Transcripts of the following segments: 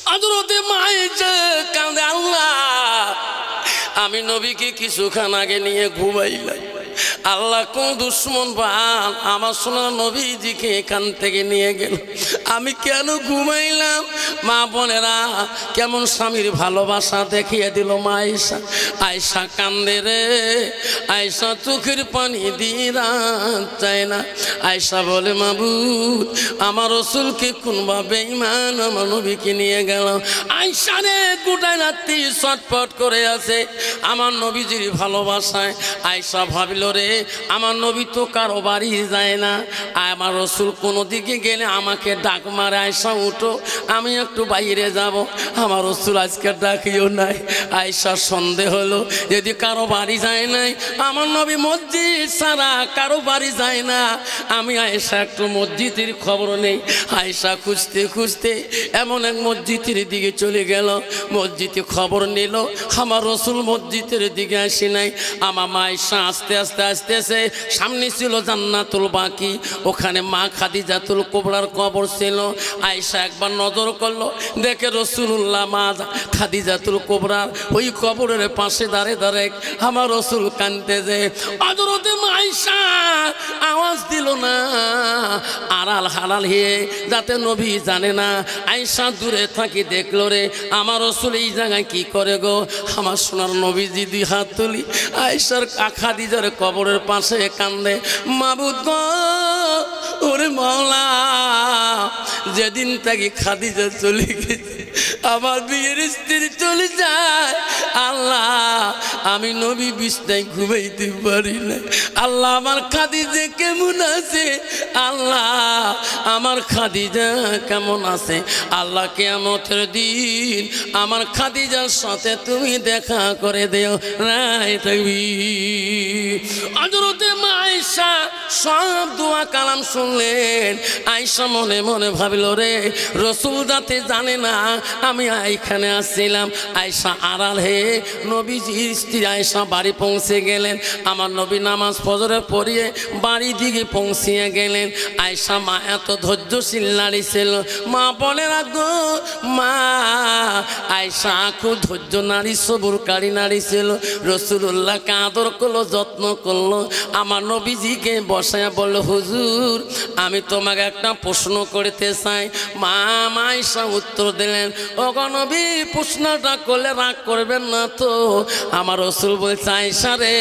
হযরতে মায়েশা কাঁদে, আল্লাহ আমি নবীকে কিছুক্ষণ আগে নিয়ে ঘুমাইলাম, আল্লাহ কোন দুশ্মন বান আমার সোনার নবীজিকে এখান থেকে নিয়ে গেল, আমি কেন ঘুমাইলাম? মা বোনেরা কেমন স্বামীর ভালোবাসা দেখিয়ে দিল মা আয়েশা। আয়েশা কান্দে রে, আয়েশা চোখের পানি দিয়ে রাত চায় না। আয়েশা বলে, মাবুদ আমার রাসূলকে কোনবা বেঈমান আমার নবীকে নিয়ে গেল। আয়েশা রে গোটায় রাত্রি ছটফট করে আছে আমার নবীজির ভালোবাসায়। আয়েশা ভাবিল রে, আমার নবী তো কারো বাড়ি যায় না, আমার রাসূল কোনো দিকে গেলে আমাকে ডাক মারে, আয়েশা উঠো আমি একটু বাইরে যাব, আমার রাসূল আজকে ডাকিও নাই। আয়েশার সন্দেহ হলো যদি কারো বাড়ি যায় নাই, আমার নবী মসজিদ ছাড়া কারো বাড়ি যায় না, আমি আয়েশা একটু মসজিদের খবর নেই। আয়েশা খুঁজতে খুঁজতে এমন এক মসজিদের দিকে চলে গেল, মসজিদে খবর নিল আমার রাসূল মসজিদের দিকে আসি নাই। আমার মা আয়েশা আস্তে আস্তে আসতেছে, সামনে ছিল জান্নাতুল বাকি, ওখানে মা খাদিজাতুল কুবরার কবর ছিল। আয়েশা একবার নজর করলো, দেখে রাসূলুল্লাহ মা খাদিজাতুল কুবরার ওই কবরের পাশে দাঁড়ে দাঁড়ে আমার রাসূল কাঁদতেছে। হযরতে আয়েশা আওয়াজ দিল না, আড়াল হারাল হয়ে যাতে নবী জানে না। আয়েশা দূরে থাকি দেখলো রে আমার রাসূল এই জায়গায় কি করে গো। আমার সোনার নবীজি দুই হাত তুলি আয়েশার খাদিজার কবরের পাশে কান্দে, মাবুদ গো ওরে মাওলা, যেদিন থেকে খাদিজা চলে গেছে আমার বিয়ের স্ত্রী চলে যায়, আল্লাহ আমি নবী বিছানায় ঘুমাইতে পারি না। আল্লাহ আমার খাদিজা কেমন আছে, আল্লাহ আমার খাদিজা কেমন আছে, আল্লাহ কিয়ামতের দিন আমার খাদিজার সাথে তুমি দেখা করে দেও রায় তাকবীর। হযরতে আয়েশা সব দোয়া কালাম শুনলেন। আয়েশা মনে মনে ভাবিল রে রাসূল যাতে জানে না আমি এইখানে আসছিলাম। আয়েশা আড়াল হয়ে নবীজির স্ত্রী আয়েশা বাড়ি পৌঁছে গেলেন। আমার নবী নামাজ ফজরে পড়িয়ে বাড়ি দিকে পৌঁছিয়ে গেলেন। আয়েশা মা এত ধৈর্যশীল নারী ছিল, মা বলে রাখো মা আয়েশা খুব ধৈর্য নারী, সবুরকারী নারী ছিল। রাসূলুল্লাহকে আদর করলো, যত্ন করলো। আমার নবীজিকে বসায় বলল, হুজুর আমি তোমাকে একটা প্রশ্ন করতে চাই। মা আয়েশা উত্তর দিলেন, ওগো নবী প্রশ্নটা করলে রাগ করবেন না তো? আমার রাসূল বলছে, আয়েশা রে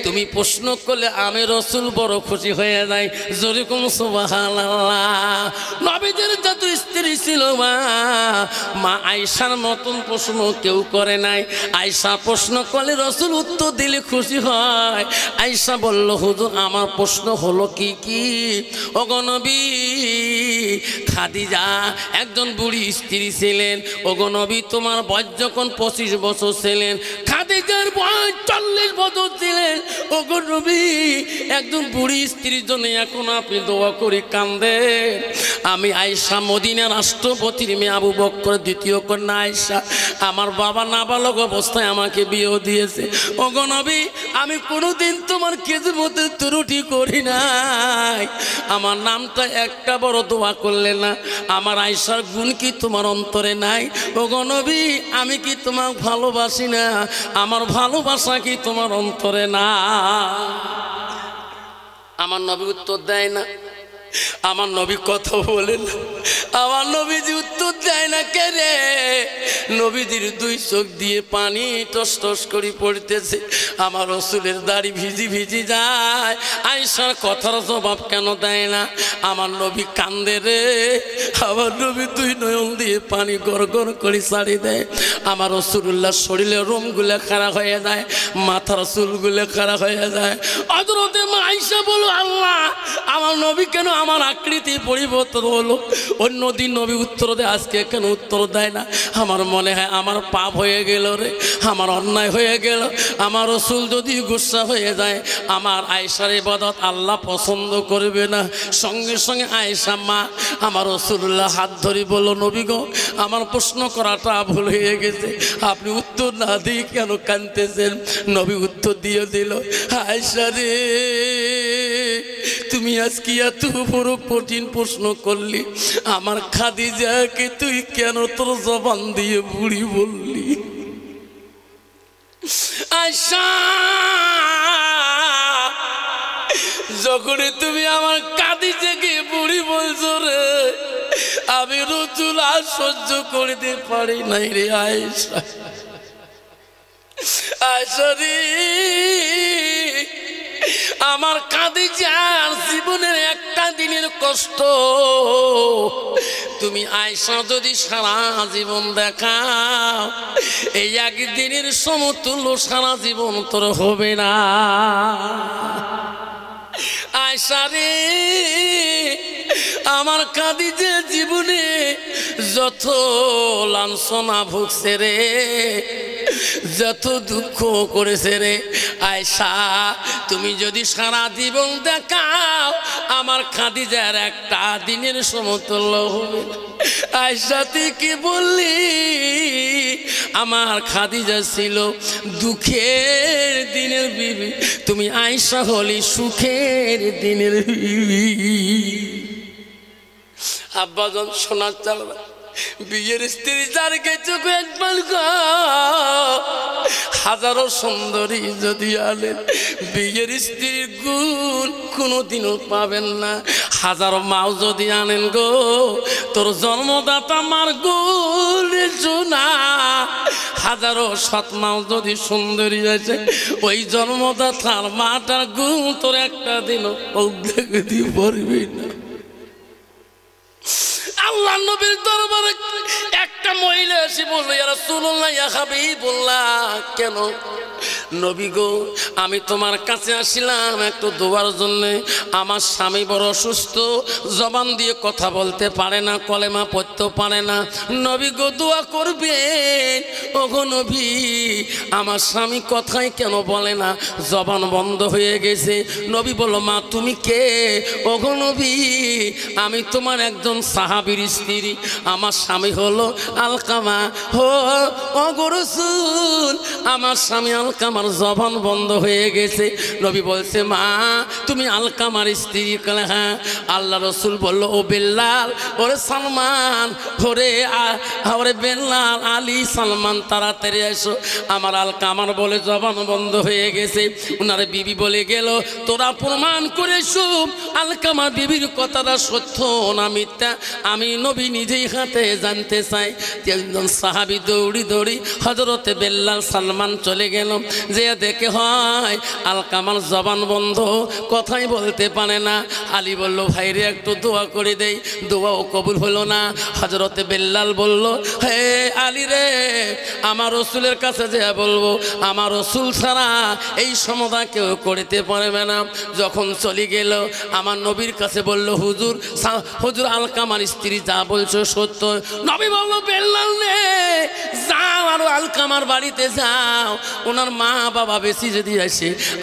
তুমি প্রশ্ন করলে আমি রাসূল বড় খুশি হয়ে যাই। যেরকম সুবহানাল্লাহ। নবীজির যত স্ত্রী ছিল মা আয়েশার মতন প্রশ্ন কেউ করে নাই। আয়েশা প্রশ্ন করলে রাসূল উত্তর দিলে খুশি হয়। আয়েশা বলল, হুজুর আমার প্রশ্ন হলো কি কি? ওগো নবী খাদিজা একজন বুড়ি স্ত্রী ছিলেন। ওগো নবী তোমার বয়স যখন 25 বছর ছিলেন, খাদিজার বয়স 40 বছর ছিলেন। ওগো নবী একজন বুড়ি স্ত্রীর জন্য এখন আপনি দোয়া করে কাঁদেন। আমি আয়েশা মদিনার রাষ্ট্রপতির মেয়ে আবু বকর দ্বিতীয় কন্যা আয়েশা, আমার বাবা নাবালক অবস্থায় আমাকে বিয়ে দিয়েছে। ওগো নবী আমি কোনোদিন তোমার খেদমতের ত্রুটি করি নাই। আমার নামটা একটা বড় দোয়া করলে না। আমার আয়েশার গুণ কি তোমার অন্তরে নাই? ওগো নবী আমি কি তোমার ভালোবাসি না? আমার ভালোবাসা কি তোমার অন্তরে না? আমার নবী উত্তর দেয় না। আমার নবী কথা বলেন, আমার নবীজি উত্তর দেয় না। কে রে? নবীজির দুই চোখ দিয়ে পানি টস টস করে পড়তেছে। আমার রাসূলের দাড়ি ভিজি ভিজি যায়। আয়েশার কথার জবাব কেন দেয় না? আমার নবী কান্দে রে। আমার নবী দুই নয়ন দিয়ে পানি গড়গড় করে ছাড়ি দেয়। আমার রাসূলুল্লাহ শরীরের রোমগুলো খাড়া হয়ে যায়, মাথার চুলগুলো খাড়া হয়ে যায়। হযরতে আয়েশা বলো, আল্লাহ আমার নবী কেন আমার আকৃতি পরিবর্তন হলো? অন্যদিন নবী উত্তর দেয়, আজকে কেন উত্তর দেয় না? আমার মনে হয় আমার পাপ হয়ে গেল রে, আমার অন্যায় হয়ে গেল। আমার রাসূল যদি গুসা হয়ে যায় আমার আয়েশার ইবাদত আল্লাহ পছন্দ করবে না। সঙ্গে সঙ্গে আয়েশা মা আমার রাসূলুল্লাহ হাত ধরে বলল, নবী গো আমার প্রশ্ন করাটা ভুল হয়ে গেছে, আপনি উত্তর না দিয়ে কেন কাঁদতেছেন? নবী উত্তর দিয়ে দিল, আয়েশা রে তুমি আজকে এত বড় কঠিন প্রশ্ন করলি, আমার খাদিজাকে তুই কেন তোর জবান দিয়ে বুড়ি বললি? আয়সা, যখন তুমি আমার খাদিজাকে বুড়ি বলছো রে, আমি রসুল আর সহ্য করতে পারি নাই রে আয়েশা। আয়েশা রে, আমার খাদিজার জীবনের একটা দিনের কষ্ট তুমি আয়েশা যদি সারা জীবন দেখাও, এই একদিনের সমতুল্য সারা জীবন তোর হবে না। আয়েশা রে, আমার খাদিজা জীবনে যত লাঞ্ছনা ভুগছে রে, যত দুঃখ করেছে রে আয়েশা, তুমি যদি সারা জীবন দেখাও, আমার খাদিজার একটা দিনের সমতুল্য হবে। আয়েশা তুই কি বললি? আমার খাদিজা ছিল দুঃখের দিনের বিবি, তুমি আয়েশা হলি সুখের দিনের বিবি। আব্বাজন শোনার চালবা, বিয়ের স্ত্রী যার গেছে একবার হাজারো সুন্দরী যদি আনেন, বিয়ের স্ত্রীর গুণ কোনোদিনও পাবেন না। হাজারো মাও যদি আনেন গো, তোর জন্মদাতা মার গুণ শোনা। হাজারো সৎ মাও যদি সুন্দরী আছে, ওই জন্মদাতার মাটার গুণ তোর একটা দিনও দেখতে পারবি না। আল্লাহ নবীর দরবারে একটা মহিলা এসে বলল, ইয়া রাসূলুল্লাহ, ইয়া হাবিবুল্লাহ, কেন নবী গো, আমি তোমার কাছে আসিলাম একটু দোয়ার জন্যে। আমার স্বামী বড় অসুস্থ, জবান দিয়ে কথা বলতে পারে না, কলেমা পড়তে পারে না। নবী গো, দোয়া করবেন। ওগো নবী, আমার স্বামী কথাই কেন বলে না, জবান বন্ধ হয়ে গেছে। নবী বলল, মা তুমি কে? ওগো নবী, আমি তোমার একজন সাহাবীর স্ত্রী, আমার স্বামী হলো আলকামা। হো ওগো রাসূল, আমার স্বামী আলকামার জবান বন্ধ হয়ে গেছে। নবী বলছে, মা তুমি আলকামার স্ত্রী? হ্যাঁ। আল্লাহ রসুল বলল, ও বেল্লাল, ওরে সালমান, ওরে বেল্লাল, আলী, সালমান, তাড়াতাড়ি এসো, আমার আলকামার বলে জবান বন্ধ হয়ে গেছে। ওনার বিবি বলে গেল, তোরা প্রমাণ করে শুভ আলকামা বিবির কথাটা সত্য না মিথ্যা, আমি নবী নিজেই হাতে জানতে চাই। তিনজন সাহাবী দৌড়ি দৌড়ি হযরতে বেল্লাল, সালমান চলে গেল। যে দেখে হয় আলকামার জবান বন্ধ, কথাই বলতে পারে না। আলী বলল, ভাইরে একটু দোয়া করে দেই। দোয়াও কবুল হলো না। হযরতে বেল্লাল বলল, হে আলী রে, আমার রসুলের কাছে যে বলবো, আমার রসুল ছাড়া এই সমাধা কেউ করতে পারবে না। যখন চলে গেল, আমার নবীর কাছে বলল, হুজুর হুজুর আলকামার স্ত্রী যা বলছো সত্য। নবী বলল, বেল্লাল নে, যাও আর আলকামার বাড়িতে যাও, ওনার মা বাবা বেশি যদি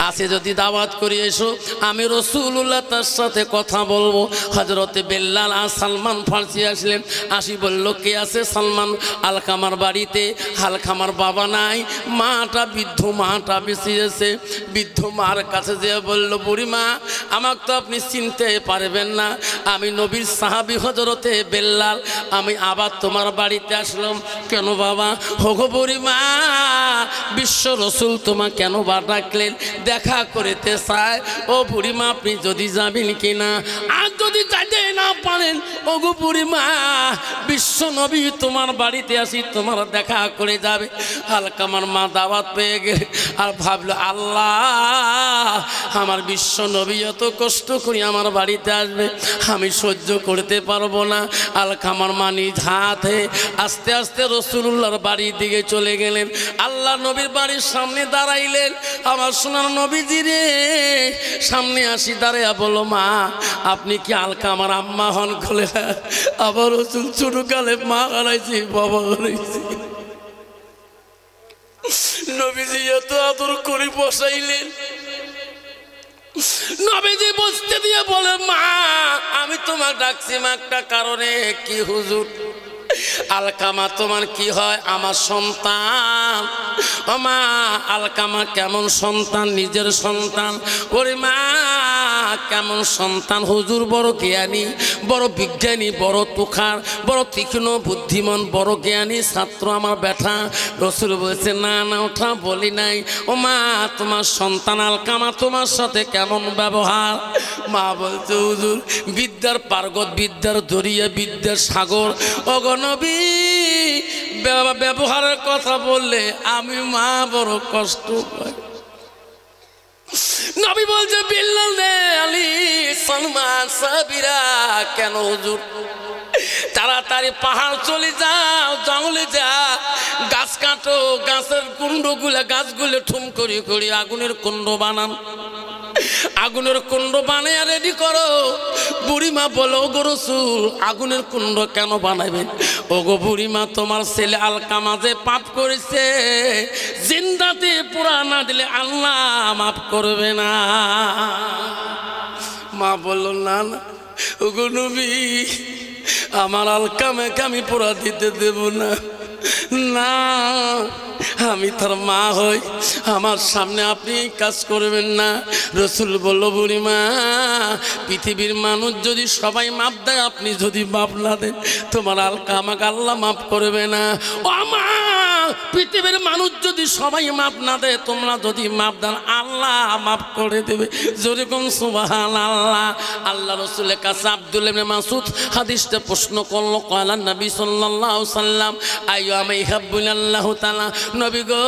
আসে যদি দাওয়াত করে এসো, আমি রাসূলুল্লাহ তার সাথে কথা বলবো। হযরতে বেল্লাল আর সালমান ফার্সি আসলেন। আসি বলল, কে আছে? সালমান আলকামার বাড়িতে। আলকামার বাবা নাই, মাটা বৃদ্ধ, মাটা বেশি আছে। বৃদ্ধ মার কাছে যে বলল, বুড়ি মা, আমাকে তো আপনি চিনতে পারবেন না, আমি নবীর সাহাবী হযরতে বেল্লাল, আমি আবার তোমার বাড়িতে আসলাম। কেন বাবা? হোগো বুড়ি মা, বিশ্ব রসুল তোমা কেন বা ডাকলেন? দেখা করতে চায়। ও বুড়িমা, আপনি যদি যাবেন কিনা? আর যদি যাইতে না পারেন, ওগো বুড়িমা, বিশ্ব নবী তোমার বাড়িতে আসি, তোমার দেখা করে যাবে। আলকামার মা দাওয়াত পেয়ে গেলে আর ভাবলো, আল্লাহ, আমার বিশ্ব নবী এত কষ্ট করে আমার বাড়িতে আসবে, আমি সহ্য করতে পারবো না। আলকামার মা নিজ হাতে আস্তে আস্তে রাসূলুল্লাহর বাড়ির দিকে চলে গেলেন। আল্লাহ নবীর বাড়ির সামনে দাঁড়াইলেন। আমার সোনার নবীজি রে, সামনে আসি দাঁড়াইয়া বলো, মা আপনি কি আলকামার আম্মা হন? বলে, আবার রাসূল ছোটকালে মা হারাইছি, বাবা হারাইছি। নবীজি এত আদর করে বসাইলেন। নবীজি বসতে দিয়ে বলে, মা আমি তোমার ডাকছি মা একটা কারণে। কি হুজুর? আলকামা তোমার কি হয়? আমার সন্তান। ও মা, আলকামা কেমন সন্তান? নিজের সন্তান। ওরে মা, কেমন সন্তান হুজুর, বড় জ্ঞানী, বড় বিজ্ঞানী, বড় তুখার, বড় তীক্ষ্ণ বুদ্ধিমান, বড় জ্ঞানী ছাত্র আমার বেটা। রসুল বলছে না না ওঠা বলি নাই। ও মা তোমার সন্তান আলকামা তোমার সাথে কেমন ব্যবহার? মা বলছে হুজুর বিদ্যার পার্গত, বিদ্যার দরিয়া, বিদ্যার সাগর। ওগো নবী ব্যবহারের কথা বললে আমি মা বড় কষ্ট পাই। নবী বলছে বিল্লাল দে আলী সালমান সাবিরা। কেন হুজুর? তাড়াতাড়ি পাহাড় চলে যাও, জঙ্গলে যা, গাছ কাটো, গাছের কুণ্ডগুলো গাছগুলো ঠুম করি করি আগুনের কুণ্ড বানান। আগুনের কুণ্ড বানিয়ে রেডি করো। বুড়িমা বলো গো রসুল আগুনের কুণ্ড কেন বানাবেন? ওগো বুড়িমা তোমার ছেলে আলকামা যে পাপ করেছে, জিন্দাতে পুরা না দিলে আল্লাহ মাফ করবে না। মা বলল না না ওগো নবী আমার আলকামাকে আমি পোড়া দিতে দেব না। না আমি তার মা হই, আমার সামনে আপনি কাজ করবেন না। রসুল বলল বুড়িমা পৃথিবীর মানুষ যদি সবাই মাপ দেয়, আপনি যদি মাপ না দেন তোমার আলকামাকে আল্লাহ মাফ করবে না। ও মা পৃথিবীর মানুষ যদি সবাই মাপ না দেয়, তোমরা যদি মাপ দেন আল্লাহ মাফ করে দেবে। যেরকম সুবহানাল্লাহ। আল্লাহ রসুলের কাছে আব্দুল ইবনে মাসউদ হাদিসটা প্রশ্ন করলো, কয়লা নবী সাল্লাল্লাহু আলাইহি সাল্লাম আইয়ামা ইহাব্বুনাল্লাহু তাআলা। নবী গো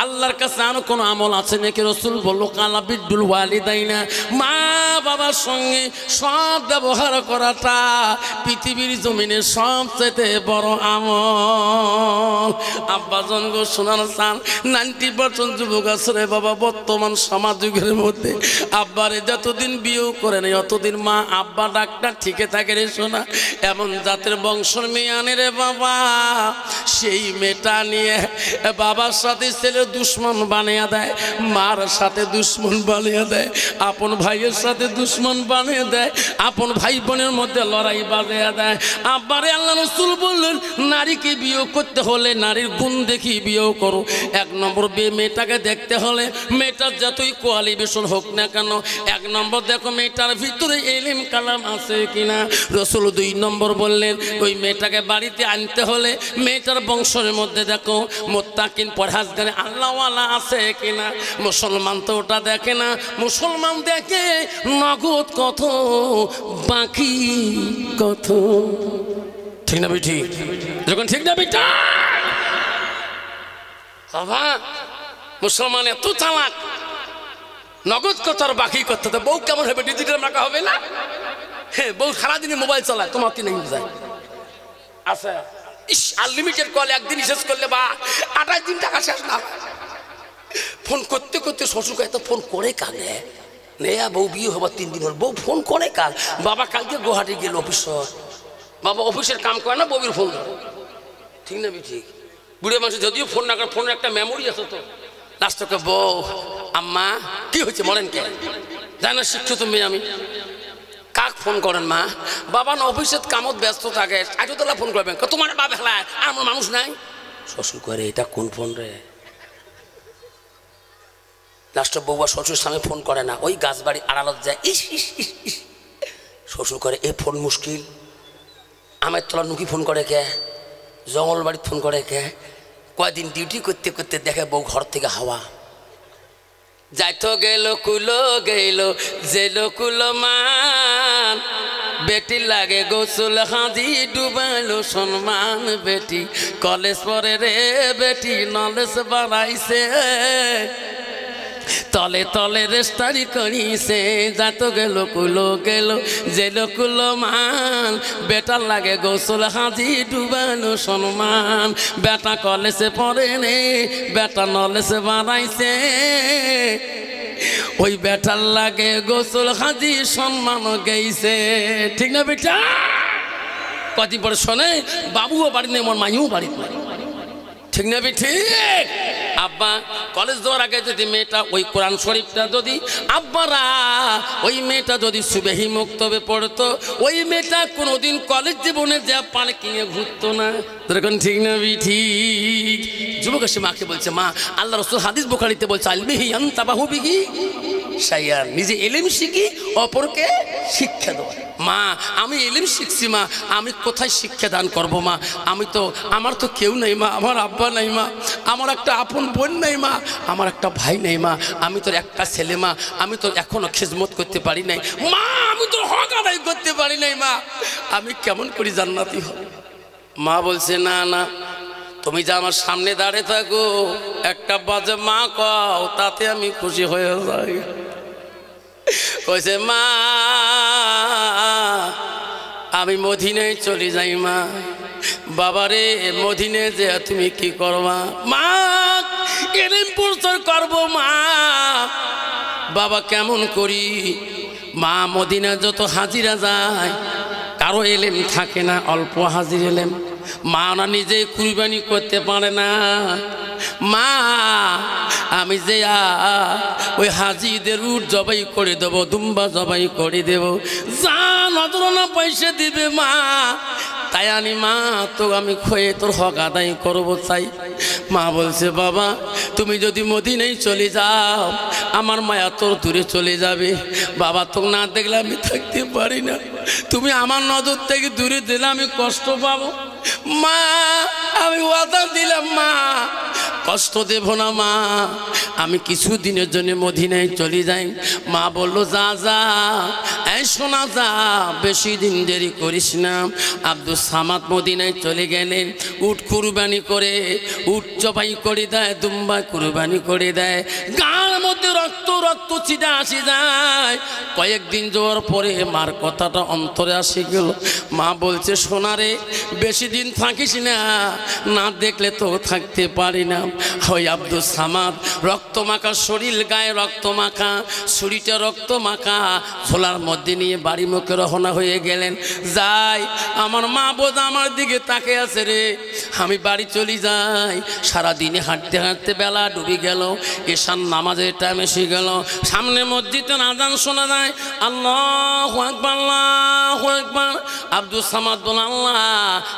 আল্লাহর কাছে আর কোনো আমল আছে নাকি? রসুল বলল কালা বিদ্দুল ওয়ালিদাইনা, মা বাবার সঙ্গে সব ব্যবহার করাটা পৃথিবীর জমিনে সবচেয়ে বড় আমল। আব্বাজন গো শোনার চান 90% যুবক আছে রে বাবা বর্তমান সমাজ যুগের মধ্যে আব্বারে যতদিন বিয়েও করে নেই অতদিন মা আব্বা ডাক্তার ঠিকই থাকে রে শোনা। এমন জাতের বংশর মেয়ে আনে রে বাবা, সেই মেয়েটা নিয়ে বাবার সাথে ছেলে দুশ্মন বানিয়ে দেয়, মার সাথে দুশ্মন বানিয়ে দেয়, আপন ভাইয়ের সাথে দুশ্মন বানিয়ে দেয়, আপন ভাই বোনের মধ্যে লড়াই বাজিয়ে দেয়। আব্বারে আল্লাহ রাসূল বললেন নারীকে বিয়ে করতে হলে নারীর গুণ দেখি বিয়ে করো। 1 নম্বর মেয়েটাকে দেখতে হলে মেয়েটার যতই কোয়ালিফিকেশন হোক না কেন, 1 নম্বর দেখো মেয়েটার ভিতরে ইলম কালাম আছে কিনা। রাসূল 2 নম্বর বললেন ওই মেয়েটাকে বাড়িতে আনতে হলে মেয়েটার বংশের মধ্যে দেখো মুত্তাকিন পরহেজগার আল্লাহওয়ালা আছে কিনা। মুসলমান তো ওটা দেখে না, মুসলমান দেখে নগদ কত বাকি কত। ঠিক না বেটি? যখন ঠিক না বেটা বাবা মুসলমান এত চালাক, নগদ কথার বাকি করতে তো বউ কেমন হবে? ডিজিটাল মাকা হবে না? হ্যাঁ বউ সারাদিনে মোবাইল চালায়, তোমার কি নেই যায়? আচ্ছা ইস আনলিমিটেড কল একদিন শেষ করলে বা 28 দিন টাকা শেষ না। ফোন করতে করতে শ্বশুরকে এত ফোন করে কানে নেয়া বউ বিয়ে হবার 3 দিন হল, বউ ফোন করে কাল বাবা কালকে গুয়াহাটি গেল অফিস, বাবা অফিসের কাম করে না বউয়ের ফোন ধরে। ঠিক না ঠিক? বুড়ে মানুষ যদিও ফোন না করে ফোনের একটা মেমোরি আছে তো। লাস্টকে বউ আম্মা কি হয়েছে বলেন কে জানা শিক্ষিত মেয়ে আমি। কাক ফোন করেন মা? বাবা না অফিসের কামত ব্যস্ত থাকে, আজতলা ফোন করবেন তোমার বাবা খেলায় আর আমার মানুষ নাই। শ্বশুর করে এটা কোন ফোন রে? লাস্ট বউয়া শ্বশুর সামনে ফোন করে না, ওই গাছ বাড়ি আড়ালত যায় ইস ইস ইস ইস। শ্বশুর করে এ ফোন মুশকিল। আমের তলা নুকি ফোন করে কে? জঙ্গল বাড়ি ফোন করে কে? কয়দিন ডিউটি করতে করতে দেখে বউ ঘর থেকে হাওয়া যাইতো গেল কুলো গেল জেল কুলো মান, বেটি লাগে গোসল হাজি ডুবাইলো সম্মান। বেটি কলেজ পরে রে বেটি নলেজ বাড়াইছে, তলে তলে রেস্টারি করিছে। যাইতো গেল কুলো গেল জেল কুলো মান, বেটার লাগে গোসল হাজি ডুবাইলো সম্মান। বেটা কলেজে পড়ে রে বেটা নলেজ বাড়াইছে, ওই বেটার লাগে গোসল হাজি সম্মান গেইছে। ঠিক না বেটা? কদিন পরে শোনে বাবুও বাড়ি নেই, আমার মাইও বাড়ি। ঠিক না ঠিক? আব্বা কলেজ যাওয়ার আগে যদি মেয়েটা ওই কোরআন শরীফটা যদি আব্বারা ওই মেয়েটা যদি সুবহি মুক্তবে পড়তো, ওই মেয়েটা কোনোদিন কলেজ জীবনে যা পার্কিংয়ে ঘুরতো না। তখন ঠিক না ঠিক? যুবক এসে মাকে বলছে, মা আল্লাহ রাসূল হাদিস বুখারীতে বলছে আলমিহি আনতাবাহু বিহি শাইয়ান, নিজে ইলম শিখি অপরকে শিক্ষা দেওয়া। মা আমি ইলম শিখছি মা, আমি কোথায় শিক্ষা দান করব মা? আমার তো কেউ নেই মা, আমার আব্বা নাই মা, আমার একটা আপন বোন নেই মা, আমার একটা ভাই নেই মা, আমি তোর একটা ছেলে মা, আমি তো এখনো খিদমত করতে পারি নাই মা, আমি তো হক আদায় করতে পারি নাই মা, আমি কেমন করে জান্নাতি হব? মা বলছে, না না, তুমি যা আমার সামনে দাঁড়িয়ে থাকো, একটা বাজে মা কও, তাতে আমি খুশি হয়ে যাই। কইছে, মা আমি মদিনায় চলে যাই মা। বাবারে মদিনে যে তুমি কি করবা? মা এলেম প্রচার করবো মা। বাবা কেমন করি? মা মদিনা যত হাজিরা যায় কারো এলেম থাকে না, অল্প হাজির এলেম। মা না নিজে কুরবানি করতে পারে না। মা আমি যে ওই হাজিদের উট জবাই করে দেব, দুম্বা জবাই করে দেব, যা নজরানা পয়সা দিবে মা তাই আনি মা, তো আমি খয়ে তোর হক আদায় করবো চাই। মা বলছে, বাবা তুমি যদি মদিনায় চলে যাও আমার মায়া তোর দূরে চলে যাবে। বাবা তো না দেখলে আমি থাকতে পারি না, তুমি আমার নজর থেকে দূরে দিলে আমি কষ্ট পাবো। মা আমি ওয়াদা দিলাম মা, কষ্ট দেব না মা, আমি কিছু দিনের জন্য মদিনায় চলে যাই। মা বললো, যা যা এই শোনা যা, বেশি দিন দেরি করিস না। আব্দুল সামাদ মদিনায় চলে গেলেন, উট কুরবানি করে, উট জবাই করে দেয়, দুম্বা কুরবানি করে দেয়, গার মধ্যে রক্ত রক্ত ছিটা আসি যায়। কয়েকদিন যাওয়ার পরে মার কথাটা অন্তরে আসে গেল। মা বলছে, সোনা রে বেশি দিন থাকিস না, না দেখলে তো থাকতে পারি না। ওই আব্দুল সামাদ রক্ত মাখা শরীর, গায়ে রক্ত মাখা, শরীরটা রক্ত মাখা, ঝোলার মধ্যে নিয়ে বাড়ি মুখে রওনা হয়ে গেলেন। যাই আমার মা বোধ আমার দিকে তাকে আছে রে, আমি বাড়ি চলে যাই। সারাদিনে হাঁটতে হাঁটতে বেলা ডুবে গেল, এশার নামাজের টাইম এসে গেল। সামনে মসজিদে আযান শোনা যায়, আল্লাহু আকবার আল্লাহু আকবার। আব্দুল সামাদ বলে, আল্লাহ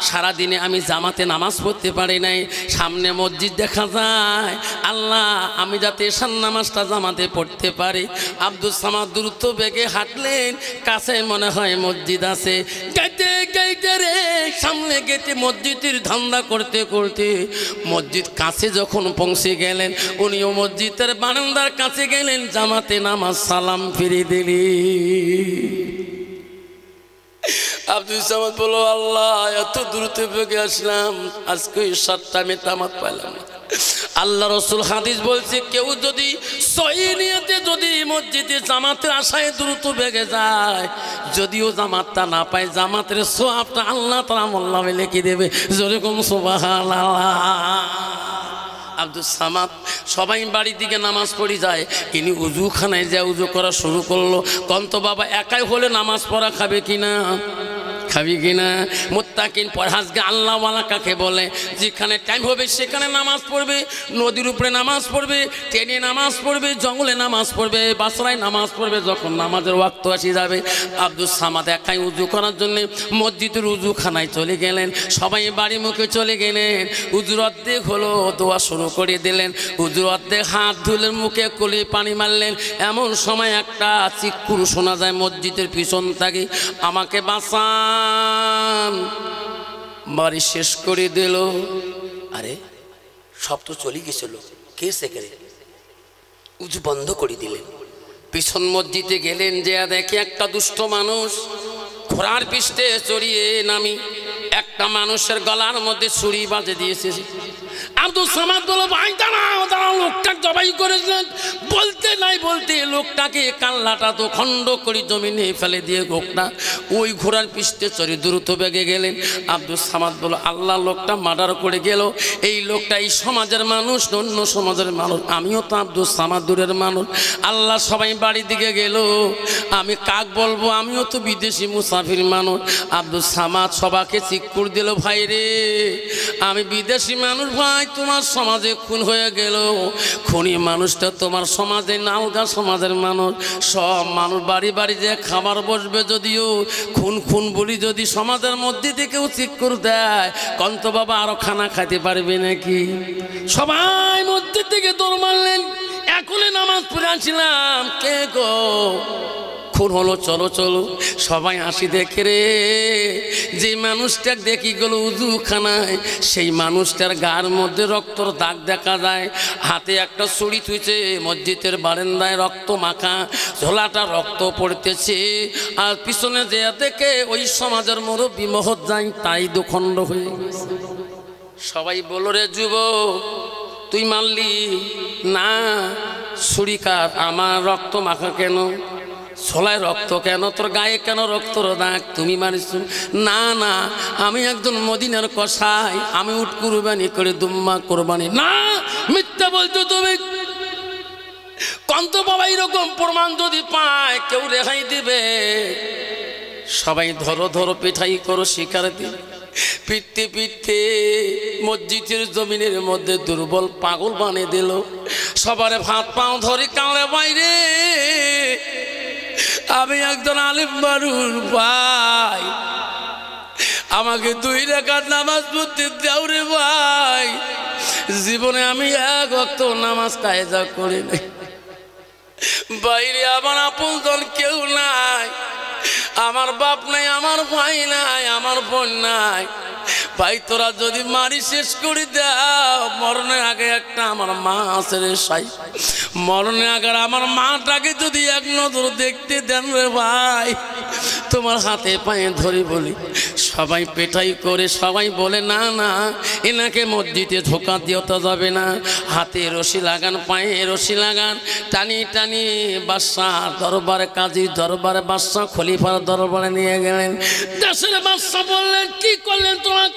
সারাদিনে আমি জামাতে নামাজ পড়তে পারি নাই, সামনে মসজিদ দেখা যায়, আল্লাহ আমি যাতে এশার নামাজটা জামাতে পড়তে পারি। আব্দুল সামাদ দ্রুত বেগে হাঁটলেন, কাছে মনে হয় মসজিদ আছে। গেটে গেটে রে সামনে গেটে মসজিদের ধান্দা করতে করতে মসজিদ কাছে যখন পৌঁছে গেলেন, উনিও মসজিদের বারান্দার কাছে গেলেন, জামাতে নামাজ সালাম ফিরে দিলি। আব্দুল সামাদ বলো, আল্লাহ এত দ্রুত বেগে আসলাম, আজকে 7টা মেতামাত পাইলাম। আল্লাহ রসুল হাদিস বলছে, কেউ যদি সহি নিয়তে যদি মসজিদে জামাতের আশায় দ্রুত বেগে যায়, যদিও জামাতটা না পায়, জামাতের সওয়াবটা আল্লাহ তাআলা মোল্লা লিখে দেবে। যেরকম সুবহানাল্লাহ। আব্দুল সামাদ সবাই বাড়ির দিকে নামাজ পড়ে যায়, ইনি উজুখানায় যা উজু করা শুরু করলো। কন্ত বাবা একাই হলে নামাজ পড়া খাবে কিনা? খাবি কিনা? মুত্তাকিন পরহেজগে আল্লাহওয়ালা কাকে বলে? যেখানে টাইম হবে সেখানে নামাজ পড়বে, নদীর উপরে নামাজ পড়বে, ট্রেনে নামাজ পড়বে, জঙ্গলে নামাজ পড়বে, বাসরায় নামাজ পড়বে, যখন নামাজের ওয়াক্ত আসে যাবে। আব্দুল সামাদ একাই উজু করার জন্য মসজিদের উজুখানায় চলে গেলেন, সবাই বাড়ি মুখে চলে গেলেন। উজুর অর্ধেক হলো, দোয়া শুরু করে দিলেন। উজুর অর্ধেক হাত ধুলেন, মুখে কলি পানি মারলেন। এমন সময় একটা চিৎকার শোনা যায় মসজিদের পিছন থেকে, আমাকে বাঁচান। বাড়ি শেষ করে দিল। আরে সব তো চলে গেছিল, কে সেখানে? উজু বন্ধ করে দিলেন, পিছন মসজিদে গেলেন, যে দেখে একটা দুষ্ট মানুষ ঘোড়ার পিষ্টে চড়িয়ে নামি একটা মানুষের গলার মধ্যে ছুরি বাজে দিয়েছে। আব্দুল সামাদ বলো, ভাই দাঁড়াও দাঁড়াও, লোকটা জবাই করেছেন। বলতে নাই বলতে লোকটাকে কাল্লাটা তো খণ্ড করে জমিনে ফেলে দিয়ে লোকটা ওই ঘোড়ার পিষ্টে চড়ে দ্রুত বেগে গেলেন। আব্দুল সামাদ বলো, আল্লাহ লোকটা মার্ডার করে গেল। এই লোকটা এই সমাজের মানুষ, অন্য সমাজের মানুষ, আমিও তো আব্দুল সামাদুরের মানুষ। আল্লাহ সবাই বাড়ির দিকে গেল, আমি কাক বলবো, আমিও তো বিদেশি মুসাফির মানুষ। আব্দুল সামাদ সবাইকে চিৎকার দিল, ভাই রে আমি বিদেশি মানুষ ভাই, তোমার সমাজে খুন হয়ে গেল, খুনি মানুষটা তোমার সমাজে নালগা সমাজের মানুষ, সব মানুষ বাড়ি বাড়ি যে খাবার বসবে, যদিও খুন খুন বলি যদি সমাজের মধ্যে থেকেও ঠিক করে দেয়, কন্ত বাবা আরো খানা খাইতে পারবে নাকি? সবাই মধ্যে থেকে দৌড় মারলেন, এখনই নামাজ পড়ে আসছিলাম, কে গো খুন হলো, চলো চলো। সবাই হাসি দেখে রে, যে মানুষটা দেখি গেল উজুখানায়, সেই মানুষটার গার মধ্যে রক্তর দাগ দেখা যায়, হাতে একটা ছুরি থুইছে, মসজিদের বারান্দায় রক্ত মাখা, ঝোলাটা রক্ত পড়তেছে, আর পিছনে যে দেখে ওই সমাজের মুরব্বী মহৎ যায়, তাই দুখণ্ড হয়ে গেছে। সবাই বলো রে যুবক, তুই মারলি না, ছুরি কার, আমার রক্ত মাখা কেন, ছোলায় রক্ত কেন, তোর গায়ে কেন রক্তর দাগ, তুমি মারিস? না না, আমি একজন মদিনার কসাই, আমি উট কুরবানি করে দুম্মা কোরবানি। না, মিথ্যা বলছো তুমি। কন্ত বাবা এরকম প্রমাণ যদি পায় কেউ রেহাই দিবে? সবাই ধরো ধরো, পিঠাই করো, শিকার দিন। পিটতে পিটতে মসজিদের জমিনের মধ্যে দুর্বল পাগল বানিয়ে দিল, সবারে ভাত পাও ধরে কাঁড়ে বাইরে। আমি একজন আলিম মানুষ ভাই, আমাকে 2 রাকাত নামাজ পড়তে দাও রে ভাই। জীবনে আমি এক ওয়াক্ত নামাজ কায়দা করি নাই, বাইরে আমার আপনজন কেউ নাই, আমার বাপ নাই, আমার ভাই নাই, আমার বোন নাই। ভাই তোরা যদি মারি শেষ করে দাও, মরণের আগে একটা আমার মা আছে রে সাই, মরণের আগে আমার মাটাকে যদি এক নজর দেখতে দেন রে ভাই, তোমার হাতে পায়ে ধরে বলি। সবাই পেটাই করে, সবাই বলে না না, এনাকে মসজিদে ঢোকা দিতে যাবে না, হাতে রশি লাগান, পায়ে রশি লাগান, টানি টানি বাদশাহ দরবারে, কাজী দরবারে, বাদশাহ খলিফার দরবারে নিয়ে গেলেন। দেশের বাদশাহ বললেন, কি করলেন তোমার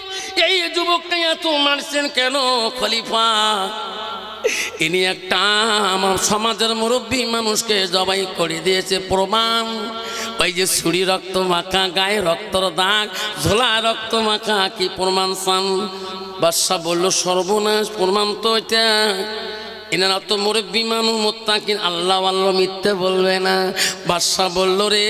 এই যুবককে এত মারছেন কেন? খলিফা, ইনি একটা আমার সমাজের মুরব্বী মানুষকে জবাই করে দিয়েছে, প্রমাণ ওই যে ছুরি রক্ত মাখা, গায়ে রক্তর দাগ, ঝোলা রক্ত মাখা, কি প্রমাণ চান? বাদশাহ বলল, সর্বনাশ, প্রমাণ তো এটা, এনারা তো মুরব্বী মানুষ, মুত্তাকিন, আল্লাহ আল্লাহ, মিথ্যে বলবে না। বাদশাহ বলল, রে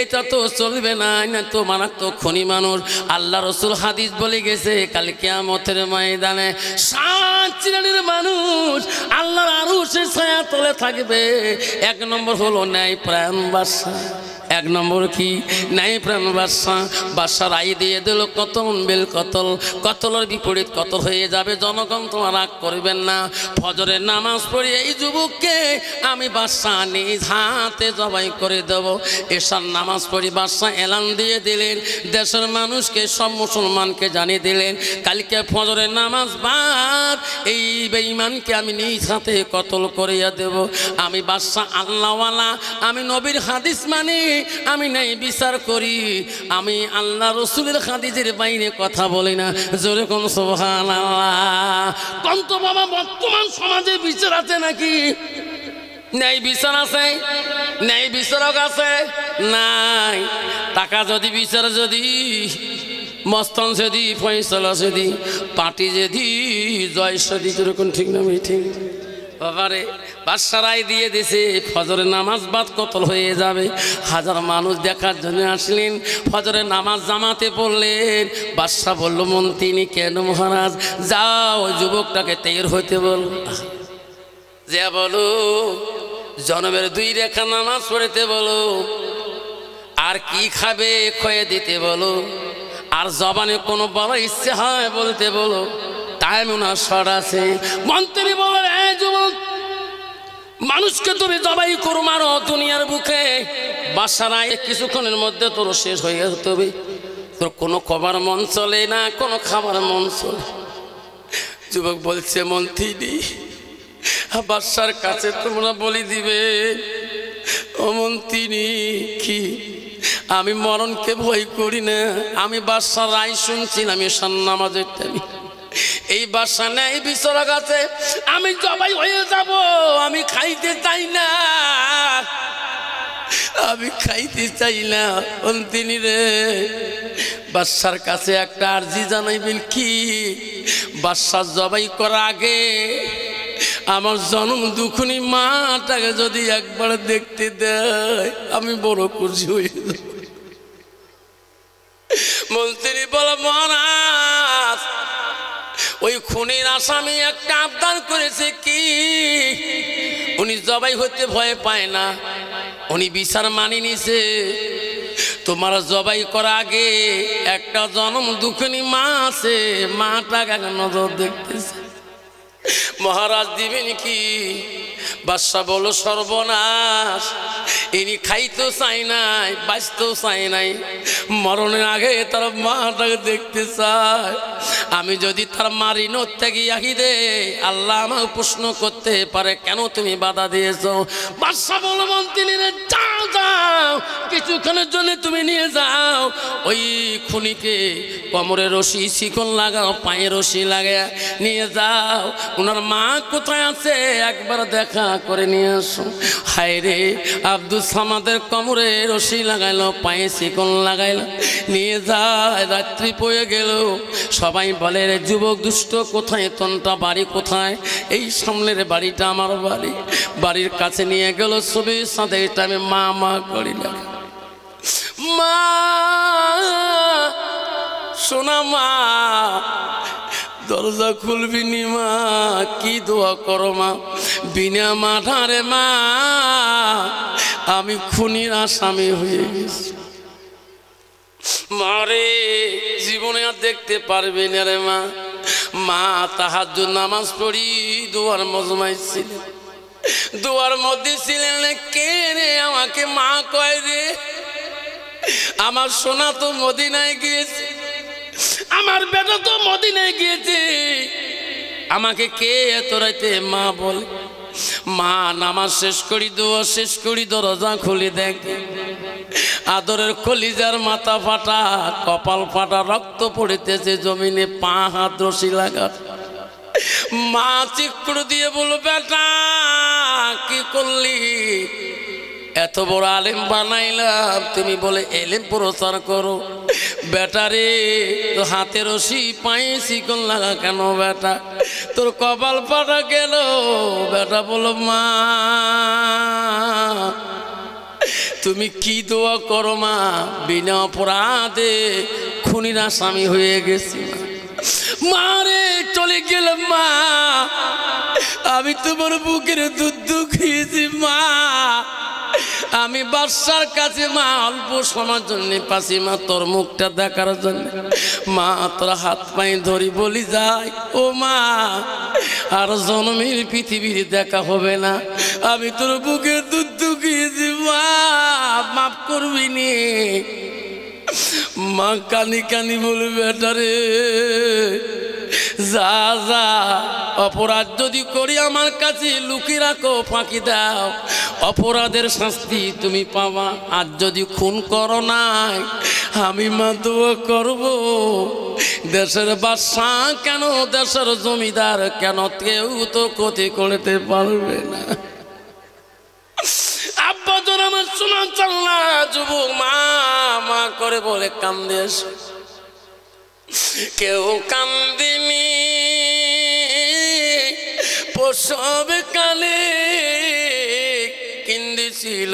এটা তো চলবে না, না তো মারাত্মক খনি মানুষ। আল্লাহ রসুল হাদিস বলে গেছে, কাল কিয়ামতের ময়দানে 7 শ্রেণীর মানুষ আল্লাহর আরশের ছায়া তলে থাকবে। 1 নম্বর হলো ন্যায় প্রাণ বাদশাহ। 1 নম্বর কি? ন্যায় প্রাণ বাদশাহ। বাদশাহ রায় দিয়ে দিল, কতল বেল কতল, কতলের বিপরীত কতল হয়ে যাবে। জনগণ তোমার রাগ করবেন না, ফজরের নামাজ পড়ি এই যুবককে আমি বাদশাহ নিজ হাতে জবাই করে দেব। এশার নামাজ পড়ি, বাদশাহ এলান দিয়ে দিলেন, দেশের মানুষকে, সব মুসলমানকে জানিয়ে দিলেন, কালকে ফজরের নামাজ বাদ এই বেঈমানকে আমি নিজ হাতে কতল করিয়া দেব। আমি বাদশাহ আল্লাহওয়ালা, আমি নবীর হাদিস মানি, আমি নাই বিচার করি, আমি আল্লাহ রসুলের হাদিসের বাইরে কথা বলি না। জোরে কোন সুবহানাল্লাহ। কন্ত বাবা, বর্তমান সমাজে বিচার আছে নাকি? ন্যায় বিচার আছে? ন্যায় বিচারক আছে? নাই। টাকা যদি বিচার, যদি মস্তন যদি ফয়সালা, যদি পার্টি, যদি জয় সদি, যেরকম ঠিক না ঠিক বাবারে। বাদশাহ রায় দিয়ে দিয়েছে, ফজরের নামাজ বাদ কতল হয়ে যাবে। 1000 মানুষ দেখার জন্য আসলেন, ফজরের নামাজ জামাতে পড়লেন। বাদশাহ বলল, মন্ত্রী কেন মহারাজ? যাও যুবকটাকে তৈর হইতে বল, যে বলো জনমের 2 রেখা নামাজ পড়তে বলো, আর কি খাবে খয়ে দিতে বলো, আর জবানে কোনো বড় ইচ্ছে হয় বলতে বলো, টাইম ওনার শর্ট আছে। মন্ত্রী বলেন, এই যুবক, মানুষকে তুমি জবাই করো, মারো দুনিয়ার বুকে, বাসারায় কিছুক্ষণের মধ্যে তোর শেষ হয়ে যেতে হবে। তোর কোনো খাবার মন চলে না, কোনো খাবার মন চলে। যুবক বলছে, মন্ত্রী বাদশার কাছে তোমরা বলি দিবে, ও মন্ত্রী কি আমি মরণকে ভয় করি না, আমি বাদশার রায় শুনছিলাম এশার নামাজের টাইমে, এই বাদশা নেই বিচারক আছে, আমি জবাই হয়ে যাব, আমি খাইতে চাই না, আমি খাইতে চাই না। মন্ত্রী রে, বাদশার কাছে একটা আরজি জানাইবেন কি, বাদশা জবাই করার আগে আমার জন্ম দুখুনি মাটাকে যদি একবার দেখতে দেয় আমি বড় খুশি হয়ে যাব। মন্ত্রী বলে মহারাজ, ওই খুনির আসামি একটা আবদার করেছে কি, উনি জবাই হতে ভয় পায় না, উনি বিচার মানি নিছে। তোমার জবাই করা আগে একটা জন্ম দুঃখিনী মা আছে, মাটাকে নজর দেখতেছে। মহারাজ দিবেন কি? বাদশা বলো সর্বনাশ, ইনি খাইতেও চাই নাই, বাঁচতেও চাই নাই, মরণের আগে তার মাটাকে দেখতে চায়। আমি যদি তার মারি নত্যাগী আহি দে, আল্লাহ আমাকে প্রশ্ন করতে পারে কেন তুমি বাধা দিয়েছ। বাদশা বলো মন্ত্রী রে, যাও যাও, কিছুক্ষণের জন্য তুমি নিয়ে যাও ওই খুনিকে কোমরে রশি শিকল লাগাও, পায়ে রশি লাগায় নিয়ে যাও, ওনার মা কোথায় আছে একবার দেখা করে নিয়ে আসো। হায় রে, আব্দুল সামাদের কোমরে রশি লাগাইলো, পায়ে শিকল লাগাইলো, নিয়ে যায়। রাত্রি পড়ে গেল, সবাই বলে রে যুবক দুষ্ট কোথায়, তনটা বাড়ি কোথায়? এই সামনের বাড়িটা আমার বাড়ি। বাড়ির কাছে নিয়ে গেল, ছবি সাথে আমি মা মা করিলাম। মা সোনা মা, দরজা খুলবি নি মা, কি দোয়া করো মা। বিনা মাঠারে মা, আমি খুনির আসামি হয়ে গেছি। মারে জীবনে আর দেখতে পারবি না রে মা। মা তাহাজ্জুদ নামাজ পড়ি দুয়ার মজমায় ছিলেন, দুয়ার মধ্যে ছিলেন। কে রে আমাকে মা কয় রে? আমার সোনা তো মদিনায় গিয়েছে, আমার বেটা তো মদিনায় গিয়েছে, আমাকে কে এত রাতে মা বলে? মা নামাজ শেষ করি, দোয়া শেষ করি, দরজা খুলে দেখে আদরের কলিজার মাথা ফাটা, কপাল ফাটা, রক্ত পড়িতেছে জমিনে, পা হাত রশি লাগা। মা চিকুর দিয়ে বলল, বেটা কি করলি? এত বড় আলেম বানাইলাম, তুমি বলে এলেম প্রচার করো। বেটারে তো হাতে রশি পায়ে শিকল লাগা কেন বেটা? তোর কপাল ফাটা গেল। বেটা বলো, মা তুমি কি দোয়া করো মা, বিনা অপরাধে খুনির আসামি হয়ে গেছি। মারে চলে গেলাম মা, আমি তোমার বুকের দুধ খেয়েছি মা। আমি বাদশার কাছে মা অল্প সময়ের জন্য পাশি মা, তোর মুখটা দেখার জন্য। মা তোর হাত পায়ে ধরি বলি যাই, ও মা আর জন্মের পৃথিবীর দেখা হবে না, আমি তোর বুকে দুধ খেয়েছি মা, মাফ করবি নি। মা কানি কানি বলি, বেটারে যা যা, অপরাধ যদি করি আমার কাছে লুকিয়ে রাখো, ফাঁকি দাও, অপরাধের শাস্তি তুমি পাবা। আর যদি খুন করো নাই, আমি মা দোয়া করব, দেশের বাদশা কেন, দেশের জমিদার কেন, কেউ তো ক্ষতি করতে পারবে না। আব্বা তোর আমার শোনা চল না, যুবক মা মা করে বলে কান্দে। কেউ কান্দিনি প্রসব কালে, কেঁদেছিল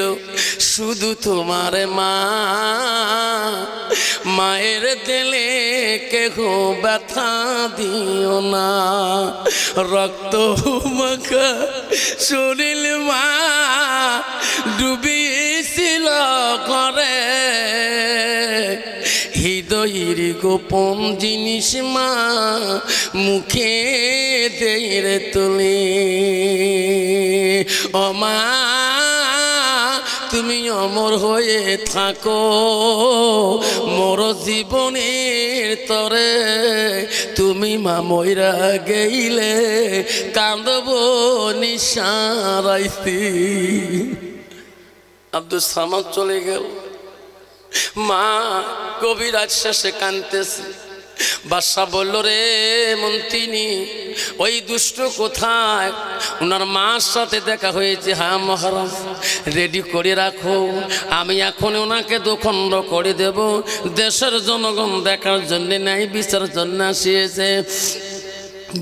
শুধু তোমার মা। মায়ের দিলে কেহ ব্যথা দিও না, রক্ত মাখা শরীর মা ডুবিয়েছিল ঘরে। হৃদয়ের গোপন জিনিস মা মুখে দেরে তুলে। ও মা তুমি অমর হয়ে থাকো মোর জীবনের তরে, তুমি মা মইরা গেইলে কান্দব নিশারাইছি। আব্দুল সামাদ চলে গেল, মা গভীর রাত শেষে কাঁদতেছে। বাদশা বলল, রে মন্ত্রিনী, ওই দুষ্ট কোথায়? ওনার মার সাথে দেখা হয়েছে। হ্যাঁ মহারাজ, রেডি করে রাখো, আমি এখন ওনাকে দুখণ্ড করে দেব। দেশের জনগণ দেখার জন্য ন্যায় বিচার জন্য আসিয়েছে।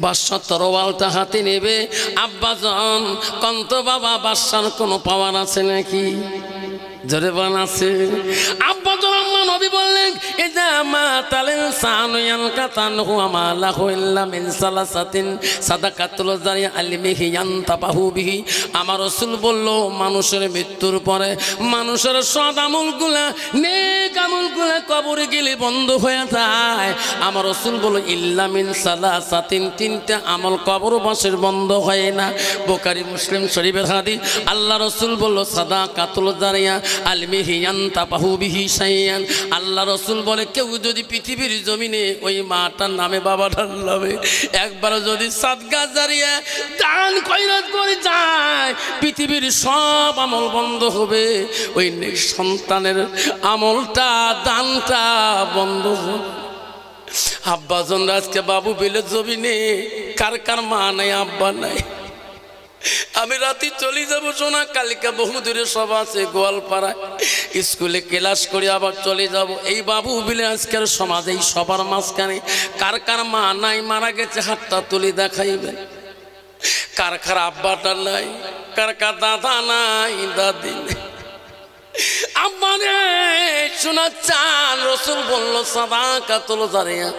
বাদশা তরোয়ালটা হাতে নেবে। আব্বাজান কন্ত বাবা, বাদশার কোনো পাওয়ার আছে নাকি? জোরে বানাছে। আব্বা আম্মা নবী বললেন, ইদা মাতাল ইনসানু ইয়ানকাতানহু আমা লাহু ইল্লা মিন সালাসাতিন সাদাকাতুল জারিয়া আলমিহি ইয়ানতাবাহু বিহি। আমার রাসূল বলল, মানুষের মৃত্যুর পরে মানুষের সৎ আমলগুলা, নেক আমলগুলা কবরে গেলে বন্ধ হয়ে যায়। আমার রাসূল বলল, ইল্লা মিন সালাসাতিন, তিনটা আমল কবরবাসীর বন্ধ হয় না। বুখারী মুসলিম শরীফের হাদিস। আল্লাহ রাসূল বলল, সাদাকাতুল জারিয়া আলমিহি ইয়ানতাবাহু বিহি শাইয়ান। আল্লাহ রাসূল বলে, কেউ যদি পৃথিবীর জমিনে ওই মাটার নামে বাবাটার নামে একবার যদি সাদকা জারিয়া দান খয়রাত করে যায়, পৃথিবীর সব আমল বন্ধ হবে। ওই সন্তানের আমলটা, দানটা বন্ধ হবে। আব্বাজন আজকে বাবু বিলে জমিনে কার কার মা নাই, আব্বা নাই। আমি রাতে চলে যাবো সোনা, কালকে বহু দূরে সব আছে গোয়ালপাড়ায়, স্কুলে ক্লাস করে আবার চলে যাব। এই বাবু বিলে আজকের সমাজে এই সবার মাঝখানে কার কার মা নাই, মারা গেছে, হাতটা তুলে দেখাইবেন। কার কার আব্বাটা নাই, কার কার দাদা নাই, দাদি নেই। আব্বা রে শোনা চান, রাসূল বলল, সাদাকাতুল জারিয়া,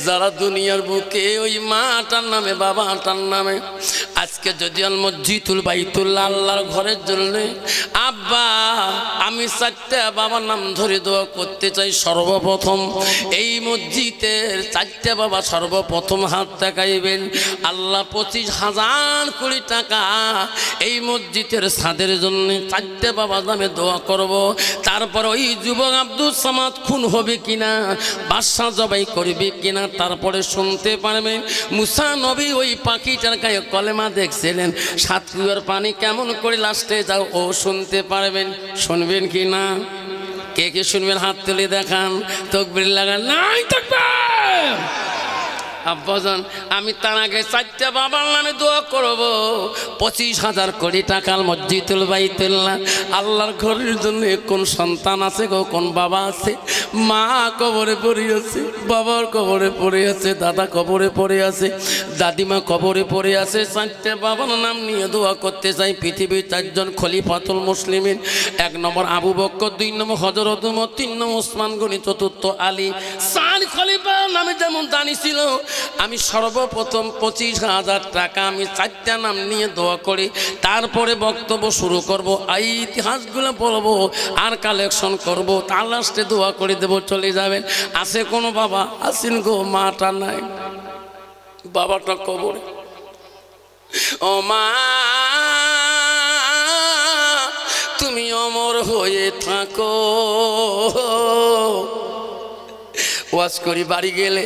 যারা দুনিয়ার বুকে ওই মাটার নামে বাবাটার নামে আজকে যদি আল মসজিদুল বাইতুল্লাহ আল্লাহর ঘরের জন্য আব্বা আমি চারটা বাবার নাম ধরে দোয়া করতে চাই। সর্বপ্রথম এই মসজিদের চারটা বাবা সর্বপ্রথম হাত দেখাইবেন। আল্লাহ 25,000 কোটি টাকা এই মসজিদের ছাদের জন্য চারটা বাবা নামে দোয়া করব। তারপর ওই যুবক আব্দুল সামাদ খুন হবে কিনা, বাদশা জবাই করবে কিনা, তারপরে শুনতে পারবেন মুসা নবী ওই পাখিটার গায়ে কলেমা দেখছিলেন, 7 কুয়ার পানি কেমন করে লাস্টে যাও, ও শুনতে পারবেন। শুনবেন কি না? কে কে শুনবেন হাত তুলে দেখান। তাকবীর লাগান, নাই তাকবীর। আব্বাজান আমি তার আগে চারটা বাবার নামে দোয়া করব। 25,000 কোটি টাকার মসজিদুল বাইতুল্লাহ আল্লাহর ঘরের জন্য কোন সন্তান আছে গো, কোন বাবা আছে? মা কবরে পড়ে আছে, বাবার কবরে পড়ে আছে, দাদা কবরে পড়ে আছে, দাদিমা কবরে পড়ে আছে। চারটে বাবার নাম নিয়ে দোয়া করতে চাই। পৃথিবীর 4 জন খলিফাতুল মুসলিমিন, 1 নম্বর আবু বকর, 2 নম্বর হযরত ওমর, 3 নম্বর ওসমান গনি, 4র্থ আলী। 4 খলিফার নামে যেমন জানি ছিল, আমি সর্বপ্রথম 25,000 টাকা আমি 4টা নাম নিয়ে দোয়া করি। তারপরে বক্তব্য শুরু করব, এই ইতিহাসগুলো বলবো আর কালেকশন করব, তার লাস্টে দোয়া করে দেবো, চলে যাবেন। আছে কোনো বাবা আছেন গো, মাটা নাই, বাবাটা কবরে। ও মা তুমি অমর হয়ে থাকো। ওয়াজ করি বাড়ি গেলে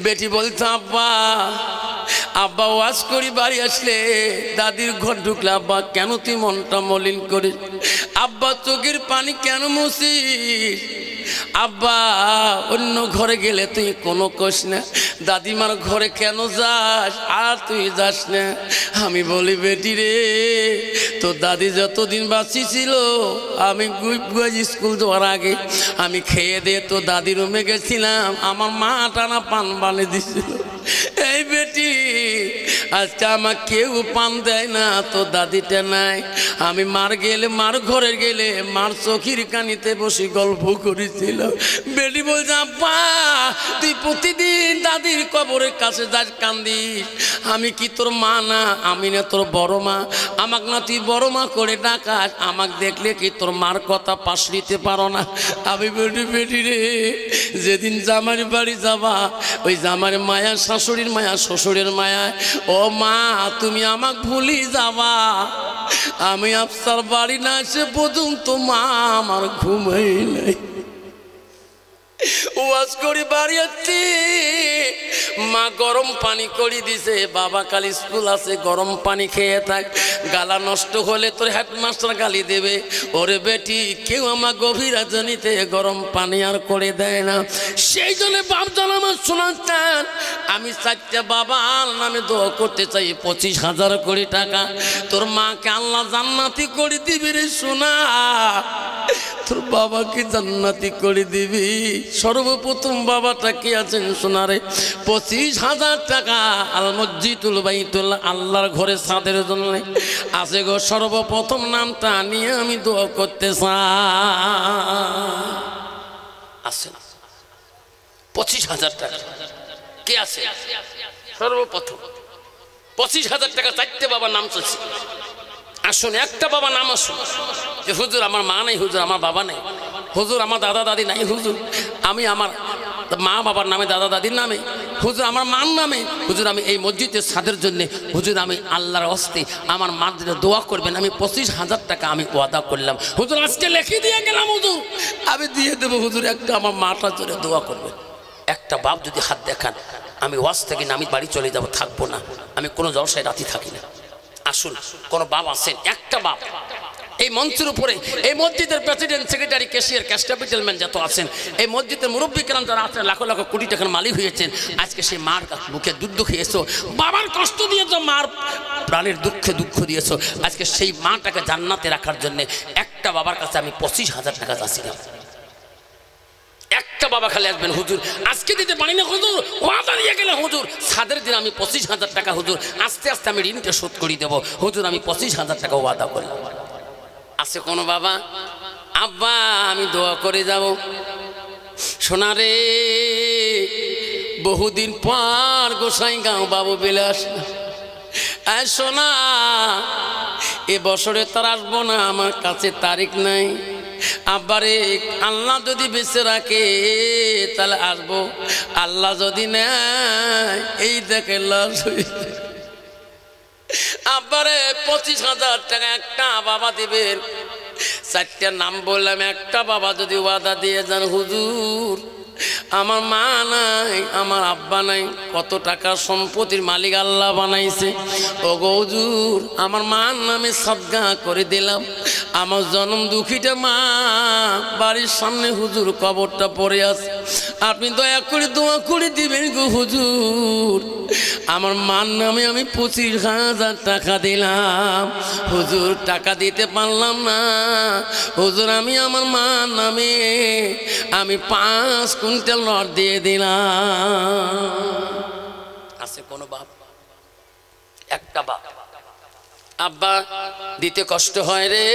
বেটি বলতো, আব্বা আব্বা ওয়াজ করি বাড়ি আসলে দাদির ঘর ঢুকলে, আব্বা কেন তুই মনটা মলিন করিস? আব্বা চোখের পানি কেন মুছিস? আব্বা অন্য ঘরে গেলে তুই কোনো কোস না, দাদিমার ঘরে কেন যাস আর তুই যাস না? আমি বলি, বেটি রে, তো দাদি যতদিন বাঁচি ছিল, আমি স্কুল যাওয়ার আগে আমি খেয়ে দিয়ে তো দাদি রুমে গেছিলাম, আমার মা টানা পান বানিয়ে দিছিল। এই বেটি আজকে আমার কেউ পান দেয় না, তো দাদিটা নাই। আমি মার গেলে, মার ঘরে গেলে মার চোখের কানিতে বসে গল্প করেছিলাম। বেটি বলছে, আব্বা তুই প্রতিদিন দাদির কবরের কাছে যাস, কান্দিস, আমি কি তোর মা না? আমি না তোর বড় মা? আমাক না তুই বড় মা করে ডাকাস? আমাকে দেখলে কি তোর মার কথা পাশ নিতে পারো না? আমি বেটি, বেটি রে, যেদিন জামার বাড়ি যাবা, ওই জামার মায়া, শাশুড়ির মায়া, শ্বশুরের মায়া, ও মা তুমি আমাকে ভুলি যাবা। আমি আফসার বাড়ি না এসে পর্যন্ত মা আমার ঘুমাই নাই। ওয়াজ করে বাড়ি আসছি, মা গরম পানি করে দিছে, বাবা কাল স্কুল আছে গরম পানি খেয়ে থাক, গালা নষ্ট হলে তোর হেডমাস্টার গালি দেবে। ওরে বেটি, কেউ আমার গভীর রাজনীতিতে গরম পানি আর করে দেয় না। সেই জন্য বাপ জান আমার শোনাচ্ছেন, আমি 4টা বাবার নামে দোয়া করতে চাই 25,000 কোটি টাকা। তোর মাকে আল্লাহ জান্নাতি করে দিবি রে সোনা, তোর বাবাকে জান্নাতি করে দিবি। সর্বপ্রথম বাবাটা কি আছেন সোনারে, 25,000 টাকা আল মসজিদুল বাইতুল্লাহ আল্লাহর ঘরে ছাদের জন্য আছে গো। সর্বপ্রথম নামটা নিয়ে আমি দোয়া করতে চাই। আছে না 25,000 টাকা কে আছে? সর্বপ্রথম 25,000 টাকা 4টে বাবার নাম চলছে। আসুন একটা বাবা নাম আসুন যে হুজুর আমার মা নাই, হুজুর আমার বাবা নেই, হুজুর আমার দাদা দাদি নাই, হুজুর আমি আমার মা বাবার নামে দাদা দাদির নামে, হুজুর আমার মার নামে, হুজুর আমি এই মসজিদের ছাদের জন্য, হুজুর আমি আল্লাহর হস্তে আমার মার জন্য দোয়া করবেন, আমি 25,000 টাকা আমি ওয়াদা করলাম, হুজুর আজকে লিখে দিয়ে গেলাম, হুজুর আমি দিয়ে দেবো, হুজুর একটা আমার মাটার জন্য দোয়া করবেন। একটা বাপ যদি হাত দেখান, আমি ওয়াজ থেকে না, আমি বাড়ি চলে যাব, থাকবো না, আমি কোনো জলসায় রাতি থাকি না। আসুন কোন বাপ আছেন, একটা বাপ এই মঞ্চের উপরে, এই মসজিদের প্রেসিডেন্ট, সেক্রেটারি, ক্যাশিয়ার, ক্যাশ ক্যাপিটালম্যান যত আছেন, এই মসজিদের মুরব্বী কেরাম যারা আছেন, লাখো লাখো কোটি টাকার মালিক হয়েছেন, আজকে সেই মার বুকে দুধ খেয়েছো, বাবার কষ্ট দিয়েছো, মার প্রাণের দুঃখে দুঃখ দিয়েছো, আজকে সেই মাটাকে জান্নাতে রাখার জন্য একটা বাবার কাছে আমি 25,000 টাকা চাচ্ছিলাম। একটা বাবা খালি আসবেন, হুজুর আজকে দিতে পারি না, হুজুর ওয়াদা দিয়ে গেলে, হুজুর ছাদের দিন আমি 25,000 টাকা, হুজুর আস্তে আস্তে আমি ঋণটা শোধ করে দেবো, হুজুর আমি 25,000 টাকা ওয়াদা করলাম। আছে কোনো বাবা? আব্বা আমি দোয়া করে যাব। সোনারে বহুদিন পর গোসাইগাঁও বাবু বিলাস সোনা, এ বছরে তার আসবো না, আমার কাছে তারিখ নাই। আব্বারে আল্লাহ যদি বেঁচে রাখে তাহলে আসবো, আল্লাহ যদি নেয় এই দেখে লাশ। আব্বারে 25,000 টাকা একটা বাবা দিবেন। 4টা নাম বললাম, একটা বাবা যদি ওয়াদা দিয়ে যান, হুজুর আমার মা নাই, আমার আব্বা নাই, কত টাকা সম্পত্তির মালিক আল্লাহ বানাইছে, ও গো হুজুর আমার মার নামে সদকা করে দিলাম, আমার জন্ম দুঃখীটা মা বাড়ির সামনে হুজুর কবরটা পড়ে আছে, আপনি দয়া করে দোয়া করে দিবেন গো হুজুর, আমার মার নামে আমি 25,000 টাকা দিলাম, হুজুর টাকা দিতে পারলাম না, হুজুর আমি আমার মার নামে আমি 5 কুইন্টাল নট দিয়ে দিলাম। আছে কোনো বাপ? একটা বাপ। আব্বা দিতে কষ্ট হয় রে,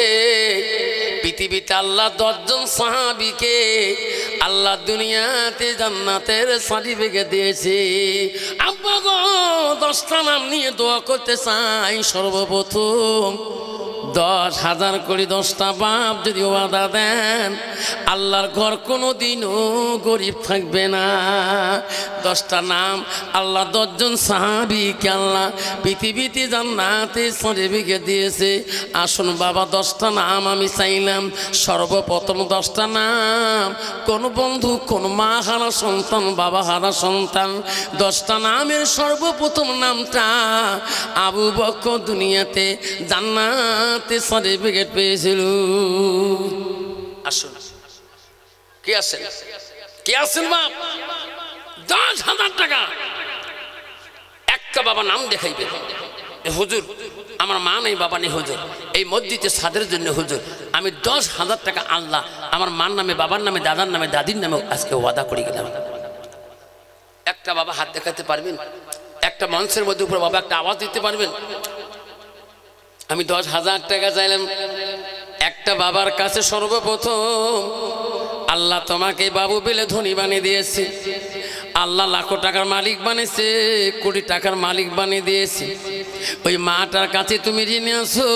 পৃথিবীতে আল্লাহ 10 জন সাহাবীকে আল্লাহ দুনিয়াতে জান্নাতের সার্টিফিকেট দিয়েছে। আব্বা গো 10টা নাম নিয়ে দোয়া করতে চাই। সর্বপ্রথম 10,000 করে 10টা বাপ যদি ওয়াদা দেন, আল্লাহর ঘর কোনো দিনও গরিব থাকবে না। 10টা নাম আল্লাহ 10 জন সাহাবীকে আল্লাহ পৃথিবীতে জান্নাতে সার্টিফিকেট দিয়েছে। আসুন বাবা 10টা নাম আমি চাইলাম। সর্বপ্রথম 10টা নাম, কোন বন্ধু কোন মা হারা সন্তান, বাবা হারা সন্তান, 10টা নামের সর্বপ্রথম নামটা আবু বকর দুনিয়াতে জান্নাতে সার্টিফিকেট পেয়েছিল। আসুন কে আছেন? কে আছেন বাপ? 10,000 টাকা একটা বাবা নাম দেখাইবে, হুজুর আমার মা নেই বাবা নেই, হুজুর এই মসজিদে ছাদের জন্য হুজুর আমি 10,000 টাকা আল্লাহ আমার মার নামে, বাবার নামে, দাদার নামে, দাদির নামে আজকে ওয়াদা করে গেলাম। একটা বাবা হাত দেখাতে পারবেন? একটা মঞ্চের মধ্যে উপর বাবা একটা আওয়াজ দিতে পারবেন? আমি 10,000 টাকা চাইলাম একটা বাবার কাছে। সর্বপ্রথম আল্লাহ তোমাকে বাবু বেলে ধনী বানিয়ে দিয়েছে, আল্লাহ লাখো টাকার মালিক বানিয়েছে, কোটি টাকার মালিক বানিয়ে দিয়েছে। ওই মাটার কাছে তুমি ঋণে আসো,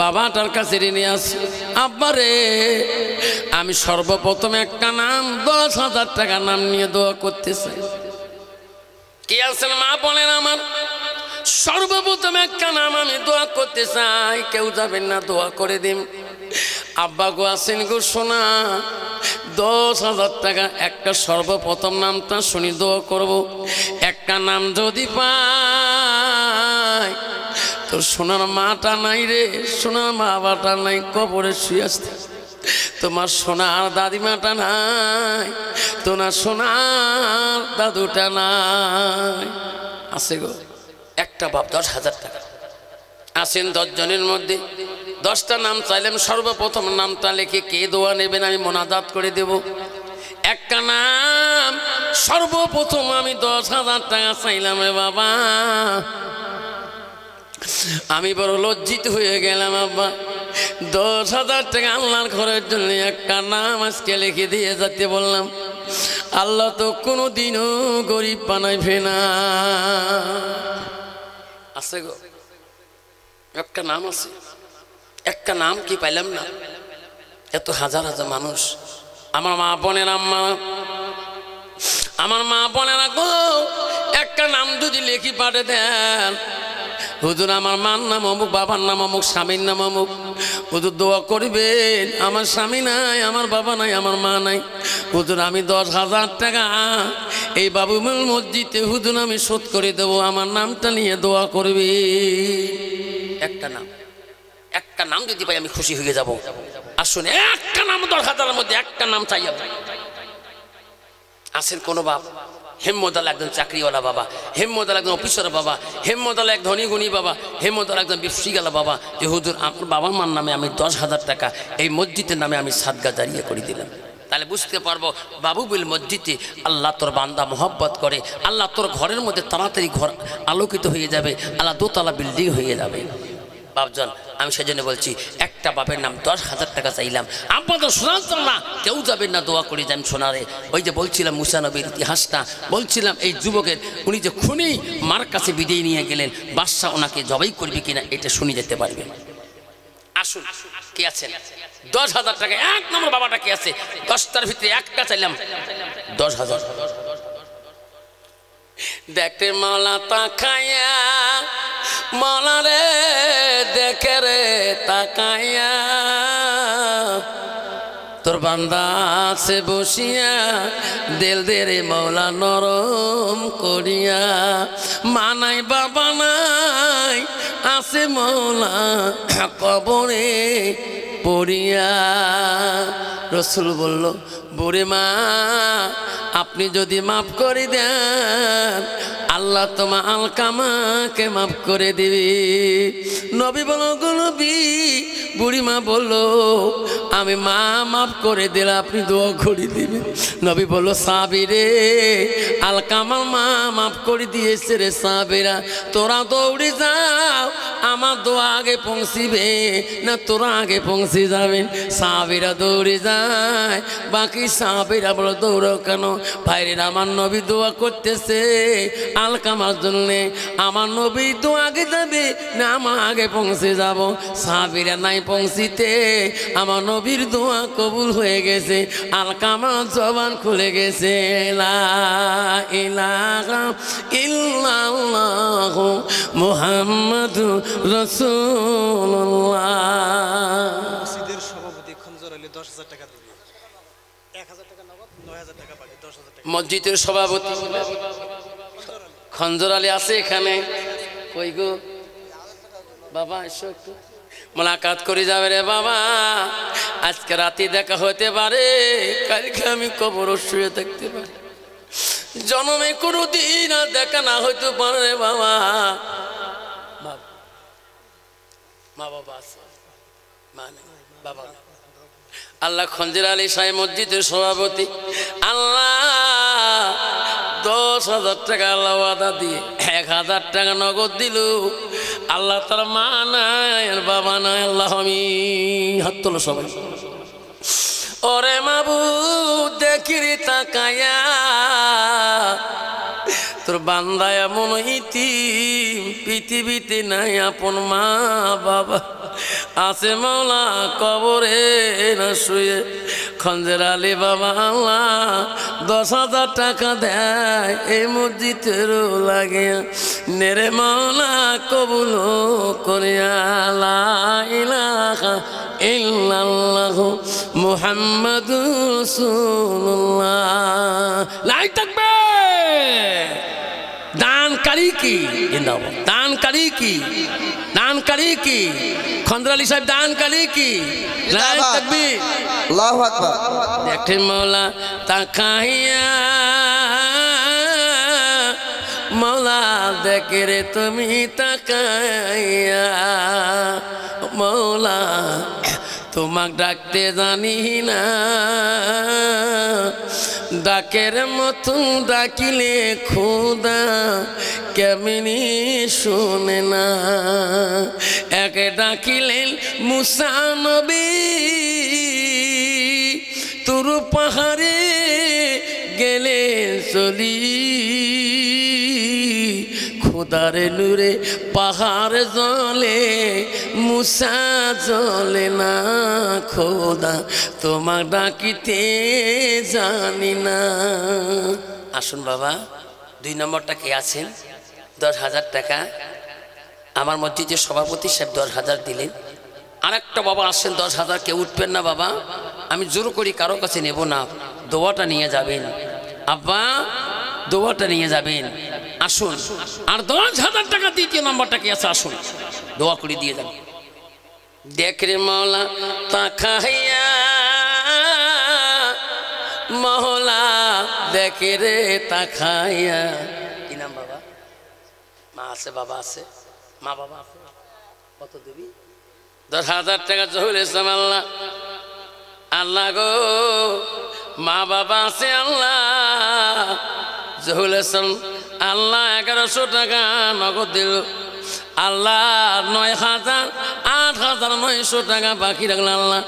বাবাটার কাছে ঋণে আসো। আব্বারে আমি সর্বপ্রথম একটা নাম 10,000 টাকা নাম নিয়ে দোয়া করতেছি। কি আছেন মা বলেন আমার? সর্বপ্রথম একটা নাম আমি দোয়া করতে চাই, কেউ যাবেন না, দোয়া করে দিন। আব্বা গো আছেন গো সোনা, 10,000 টাকা। একটা সর্বপ্রথম নামটা শুনি দোয়া করব। একটা নাম যদি পাই, তোর সোনার মাটা নাই রে, সোনার বাবাটা নাই, কবরে শুয়ে আসতে। তোমার সোনার দাদিমাটা নাই, তোমার সোনার দাদুটা নাই, আছে গো। একটা বাপ 10,000 টাকা। আসেন 10 জনের মধ্যে 10টা নাম চাইলাম, সর্বপ্রথম নামটা লিখে কে দোয়া নেবেন আমি মোনাজাত করে দেব। একটা নাম সর্বপ্রথম আমি 10,000 টাকা চাইলাম রে বাবা। আমি বড় লজ্জিত হয়ে গেলাম আব্বা। 10,000 টাকা আল্লাহর ঘরের জন্য একটা নাম আজকে লিখে দিয়ে যেতে বললাম। আল্লাহ তো কোনোদিনও গরিব বানাইবে না। আছে গো, একটা নাম আছে, একটা নাম কি পাইলাম না। এত হাজার হাজার মানুষ, আমার মা বোনের আম্মা, আমার মা বোনেরা গো, একটা নাম যদি লেখি পাঠে দেন, হুজুর আমার মার নাম অমুক, বাবার নাম অমুক, স্বামীর নাম অমুক, হুজুর দোয়া করবেন। আমার স্বামী নাই, আমার বাবা নাই, আমার মা নাই, হুজুর আমি 10,000 টাকা এই বাবুমল মসজিদে হুজুর আমি শোধ করে দেবো, আমার নামটা নিয়ে দোয়া করবে। একটা নাম, একটা নাম যদি পাই আমি খুশি হয়ে যাব। আসুন একটা নাম 10,000-এর মধ্যে একটা নাম চাই। আসেন কোন বাপ, হেম্মদাল একজন চাকরিওয়ালা বাবা, হেম্মদাল একজন অফিসার বাবা, হেম্মদাল এক ধনী গুণী বাবা, হেম্মদাল একজন ব্যবসায়ীওয়ালা বাবা, যে হুজুর আমার বাবার মার নামে আমি 10,000 টাকা এই মসজিদের নামে আমি সাদকা জারিয়া করে দিলাম। তাহলে বুঝতে পারবো বাবু বিল মসজিদে আল্লাহ তোর বান্দা মোহব্বত করে, আল্লাহ তোর ঘরের মধ্যে তাড়াতাড়ি ঘর আলোকিত হয়ে যাবে, আল্লাহ দোতলা বিল্ডিং হয়ে যাবে। বাপজন আমি সেজন্য বলছি, একটা বাপের নাম 10,000 টাকা চাইলাম। আপনাদের শোনাচ্ছেন না, কেউ যাবেন না, দোয়া করে যান সোনারে। ওই যে বলছিলাম মুসা নবীর ইতিহাসটা বলছিলাম, এই যুবকের উনি যে খুনি মার কাছে বিদায় নিয়ে গেলেন, বাদশা ওনাকে জবাই করবে কিনা এটা শুনে যেতে পারবেন। আসুন কে আছেন 10,000 টাকা এক নম্বর বাবাটা কে আছে? 10টার ভিতরে একটা চাইলাম 10,000। দেখতে মাওলা তাকায়া, মাওলা রে দেখে রে তাকায়া, তোর বান্দা আছে বসিয়া, দিল দে রে মাওলা নরম করিয়া, মানাই বাবা নাই আছে মাওলা কবরে পড়িয়া। রসুল বলল, বুড়ে মা আপনি যদি মাফ করে দেন, আল্লাহ তোমার আলকামাকে মাফ করে দিবি। নবী বলো গো নবী, বুড়িমা বললো আমি মা মাফ করে দিলে আপনি দোয়া করে দিবেন। নবী বললো সাবিরে, আলকামার মা মাফ করে দিয়েছে রে সাবিরা, তোরা দৌড়ে যাও, আমার দোয়া আগে পৌঁছিবে না তোরা আগে পৌঁছে যাবেন। সাবিরা দৌড়ে যায়, বাকি সাবিরা বলো দৌড়াও কেন? ভাইরে আমার নবী দোয়া করতেছে আলকামার জন্যে, আমার নবী তো আগে যাবে না আমার আগে পৌঁছে যাব? সাবিরা নাই পৌঁছিতে আমার নবীর দোয়া কবুল হয়ে গেছে, আলকামার জবান খুলে গেছে। লা ইলাহা ইল্লাল্লাহু মুহাম্মাদুর রাসূলুল্লাহ। মসজিদের সভাপতি খঞ্জর আলী 10,000 টাকা দিবে, 1,000 টাকা নগদ, 9,000 টাকা বাকি, 10,000 টাকা। মসজিদের সভাপতি খঞ্জর আলী আছে এখানে? কই গো বাবা, এসো একটু মোলাকাত করে যাবে রে বাবা। আজকে রাতে দেখা হতে পারে, কালকে আমি কবর শুয়ে থাকতে পারি, জন্মে কোনো দিন আর দেখা না হইতে পারে রে বাবা। মা বাবা আছে, মা নেই, বাবা নেই। আল্লাহ খঞ্জর আলী সাহেব মসজিদের সভাপতি, আল্লাহ 10,000 টাকা আল্লাহ ওয়াদা দিয়ে 1,000 টাকা নগদ দিল। আল্লাহ তার মা নাই আর বাবা নাই, আল্লাহ আমি হাত তোলো সবাই। ওরে মাবুদ দেখিরি তাকায়া, তোর বান্দা এমন ইতিম পৃথিবীতে নাই, আপন মা বাবা আছে মাওলা কবরে না শুয়ে। খঞ্জর আলী বাবা আল্লাহ 10,000 টাকা দেয় এই মসজিদের লাগে, নেরে মাওলা কবুল করিয়া। লা ইলাহা ইল্লাল্লাহু মুহাম্মাদুর রাসূলুল্লাহ। লাই তাকবীর। দানকারী কি? জিন্দাবাদ। দানকারী কি? দানকারী কি? খন্দরালি সাহেব দানকারী কি? লাই তাকবীর। আল্লাহু আকবার। দেখে মৌলা তাকাইয়া, মৌলা দেখে রে তুমি তাকাইয়া, মৌলা তোমাক ডাকতে জানি না, ডাকের মতন ডাকিলে খোদা কেমনি শোনে না। একে ডাকিলেন মুসা নবী, তোর পাহাড়ে গেলে চলি, খোদার নূরে পাহাড় জ্বলে, মুসা জ্বলে না, খোদা তোমার ডাকিতে জানি না। আসুন বাবা, 2 নম্বরটা কে আছেন? 10,000 টাকা আমার মসজিদের সভাপতি সাহেব 10,000 দিলেন। আরেকটা বাবা আসছেন 10,000, কেউ উঠবেন না বাবা, আমি জোর করি কারো কাছে নেব না, দোয়াটা নিয়ে যাবেন আব্বা, দোয়াটা নিয়ে যাবেন। আসুন। আর 10,000 টাকা 2 নম্বরটা কি আছে? আসুন দোয়া করে দিয়ে যান। দেখ রে মৌলা তাকাইয়া, মৌলা দেখে রে তাকাইয়া। কি নাম বাবা? মা আছে, বাবা আছে, মা বাবা আছে। কত দিবি? 10,000 টাকা জহুর ইসলাম। আল্লাহ, আল্লাহ গো, মা বাবা আছে আল্লাহ, জহুর ইসলাম আল্লাহ 1100 টাকা নগদ দিল আল্লাহ। 9,000 8,900 টাকা বাকি রাখল আল্লাহ।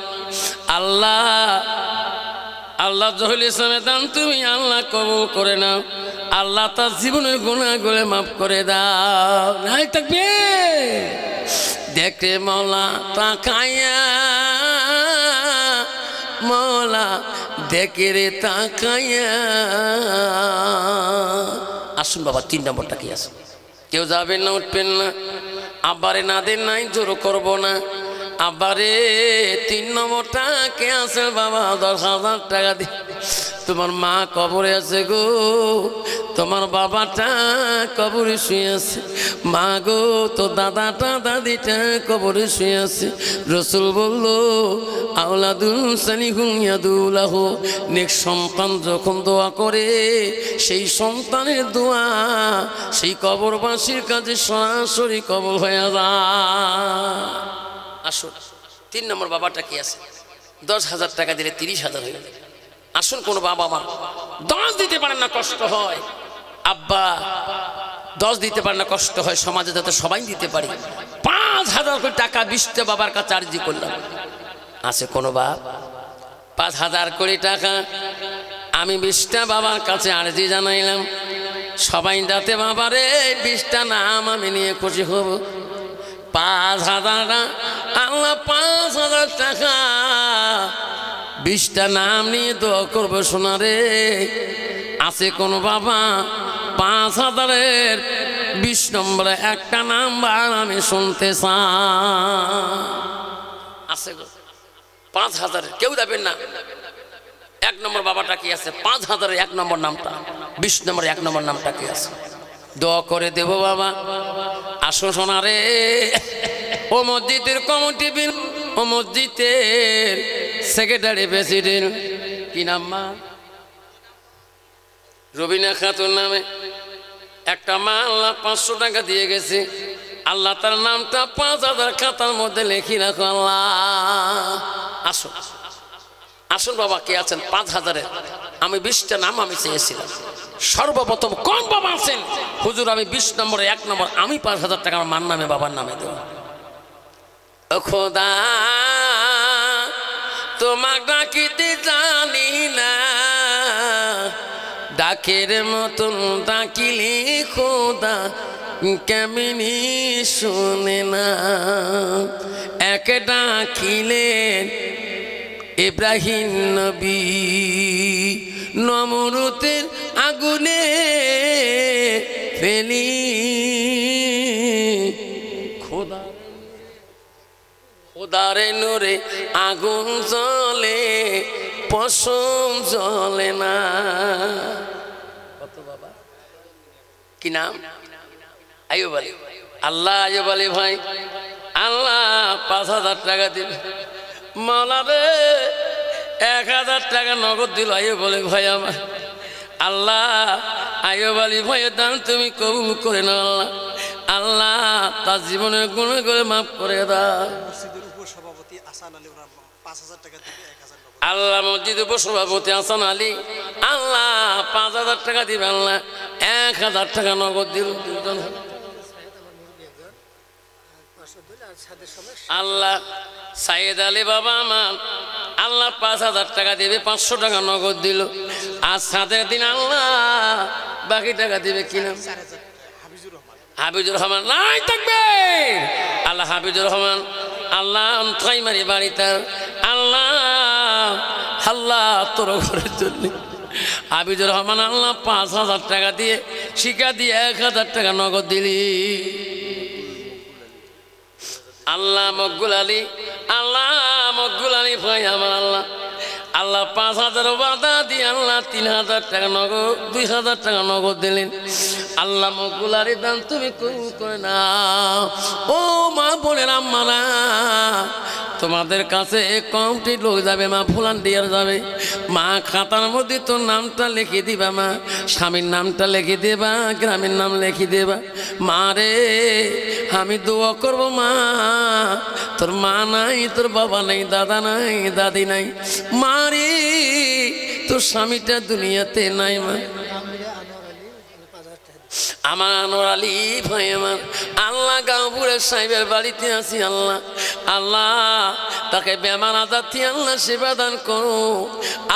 আল্লাহ আল্লাহ জহুর ইসলামের দান তুমি আল্লাহ কবুল করে নাও আল্লাহ, তার জীবনের গুনাহগুলো মাফ করে দাও। নাই থাকবে দেখে মৌলা তাকাইয়া, মৌলা দেখে রে তাকাইয়া। আসুন বাবা, 3 নম্বরটা কি আছে? কেউ যাবেন না, উঠবেন না। আব্বারে না দেন নাই, জোর করবো না। আব্বারে 3 নম্বরটা কে আছে বাবা? 10,000 টাকা দি। তোমার মা কবরে আছে গো, তোমার বাবাটা কবরে শুয়ে আছে, মা গো তো দাদাটা দাদিটা কবরে শুয়ে আছে। রসুল বলল আওলাদুল সালিহুন ইয়াদুলাহু, নেক সন্তান যখন দোয়া করে সেই সন্তানের দোয়া সেই কবরবাসীর কাছে সরাসরি কবল হয়ে যায়। আসুন 3 নম্বর বাবাটা কি আছে? 10,000 টাকা দিলে 30,000 হয়ে যাবে। আসুন, কোন বাবা মা 10 দিতে পারেন না, কষ্ট হয়। আব্বা 10 দিতে পারেন না, কষ্ট হয়। সমাজে যাতে সবাই দিতে পারে। 5,000 করে টাকা 20টা বাবার কাছে আরজি করলাম। আছে কোনো বাপ? 5,000 করে টাকা আমি 20টা বাবার কাছে আরজি জানাইলাম, সবাই যাতে বাবারে 20টা নাম আমি নিয়ে খুশি হব। 5,000 আল্লাহ 5,000 টাকা 20টা নাম নিয়ে দোয়া করবো সোনারে। আছে কোন বাবা 5,000-এর 20 নম্বরে একটা নাম্বার আমি শুনতে চাই? আছে গো 5,000-এর? কেউ যাবেন না। 1 নম্বর বাবাটা কি আছে? 5,000-এর 1 নম্বর নামটা, 20 নম্বরে 1 নম্বর নামটা কি আছে? দোয়া করে দেব বাবা। আসো সোনারে। ও মসজিদের কমিটি বিল, ও মসজিদের সেক্রেটারি প্রেসিডেন্ট, কি নাম মা? রবিনা খাতুন নামে একটা মা আল্লাহ 500 টাকা দিয়ে গেছে। আল্লাহ তার নামটা 5,000 খাতার মধ্যে লিখি রাখো আল্লাহ। আসুন আসুন বাবা, কে আছেন 5,000-এর? আমি 20টা নাম আমি চেয়েছিলাম। সর্বপ্রথম কোন বাবা আছেন? হুজুর আমি 20 নম্বরে 1 নম্বর আমি 5,000 টাকা আমার মার নামে বাবার নামে দেব। ও খোদা তোমাক ডাকিতে জানি না, ডাকের মতন ডাকিলে খোদা কেমনি শুনে না। এক ডাকিলেন ইব্রাহিম নবী নমরুদের আগুনে ফেলি, খোদারে নূরে আগুন জ্বলে পশম জ্বলে না। কত বাবা কি নাম? আইয়ুব আলী। আল্লাহ আইয়ুব আলী ভাই আল্লাহ 5,000 টাকা দিবে। মাওলা রে 1,000 টাকা নগদ দিল আইয়ুব আলী ভাই আমার। আল্লাহ আইয়ুব আলী ভাইয়ের দান তুমি কবুল করে নাও আল্লাহ। আল্লাহ তার জীবনের গুণে করে মাফ করে দাও। মসজিদের উপসভাপতি আসান আলী 5,000 টাকা দিবে, 1,000 নগদ। আল্লাহ মসজিদ উপসভাপতি আসান আলী আল্লাহ 5,000 টাকা দিবে আল্লাহ। 1,000 টাকা নগদ দিল। আল্লাহ সাইয়েদ আলী বাবা আমার আল্লাহ 5,000 টাকা দিবে, 500 টাকা নগদ দিল। আর সাদের দিন আল্লাহ বাকি টাকা দিবে কিনা? হাবিজুর রহমান নাই থাকবে আল্লাহ। হাবিজুর রহমান আল্লাহ অন্তাইমারি বাড়ি তার আল্লাহ আল্লাহ তোর ঘরের জন্য হাবিজুর রহমান আল্লাহ 5,000 টাকা দিয়ে শিক্ষা দিয়ে 1,000 টাকা নগদ দিলি। আল্লাহ মকবুল আলী আল্লাহ মকবুল আলী ভাই আমার আল্লাহ আল্লাহ 5,000 বাধা দিয়ে আল্লাহ 3,000 টাকা নগদ 2,000 টাকা নগদ দিলেন। আল্লাহ মকবুল আলী দান তুমি কবুল করে নাও। ও মা বোনের আম্মারা তোমাদের কাছে কমটি লোক যাবে মা, ফুলান ডিয়ার যাবে মা, খাতার মধ্যে তোর নামটা লিখে দিবা মা, স্বামীর নামটা লিখে দেবা, গ্রামের নাম লিখে দেবা। মা রে আমি দোয়া করব মা, তোর মা নাই, তোর বাবা নাই, দাদা নাই, দাদি নাই, মা রে তোর স্বামীটা দুনিয়াতে নাই মা। আমার আনোয়ার আলী ভাই আমার আল্লাহ গাঁওপুরের সাহেবের বাড়িতে আছি আল্লাহ। আল্লাহ তাকে বেমার আজার থেকে আল্লাহ সেবা দান করো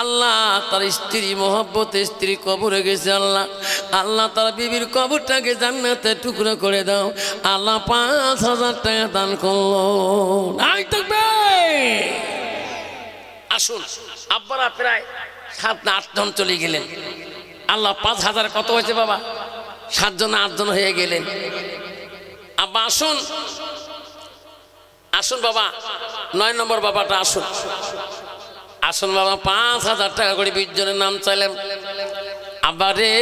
আল্লাহ। তার স্ত্রী মোহব্বতে স্ত্রী কবরে গেছে আল্লাহ। আল্লাহ তার বিবির কবরটাকে জান্নাতে টুকরো করে দাও আল্লাহ। 5,000 টাকা দান করলো। আসুন আব্বারা প্রায় 7 না 8 জন চলে গেলেন আল্লাহ। 5,000 কত হয়েছে বাবা? 7 জন 8 জন হয়ে গেলেন। আব্বা আসুন আসুন বাবা, 9 নম্বর বাবাটা আসুন আসুন বাবা। 5,000 টাকা করে 20 জনের নাম চাইলাম। আব্বা রে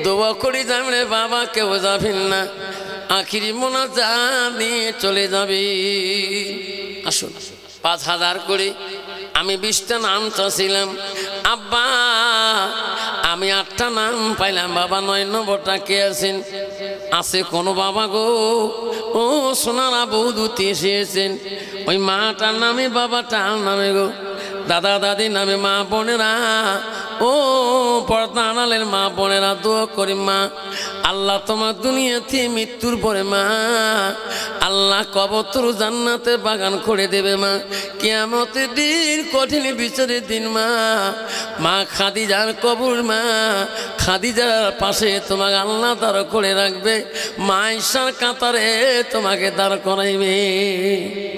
দোয়া করি যাবেন রে বাবা, কেউ যাবেন না, আখিরি মোনাজাত নিয়ে চলে যাবে। আসুন 5,000 করে আমি 20টা নাম চাচ্ছিলাম আব্বা, আমি 8টা নাম পাইলাম বাবা। 9 নম্বরটা কে আছেন? আছে কোনো বাবা গো? ও সোনারা বৌদুতি এসেছেন। ওই মাটার নামে বাবাটার নামে গো, দাদা দাদির নামে মা বোনেরা, ও পর্দা আড়ালের মা বোনেরা দোয়া করি মা আল্লাহ তোমার দুনিয়াতে মৃত্যুর পরে মা আল্লাহ কবর তোর জান্নাতের বাগান করে দেবে মা। কিয়ামতের দিন কঠিন বিচারের দিন মা, মা খাদিজার কবর মা, খাদিজার পাশে তোমাকে আল্লাহ দাঁড় করে রাখবে, মা ঈশার কাতারে তোমাকে দাঁড় করাইবে।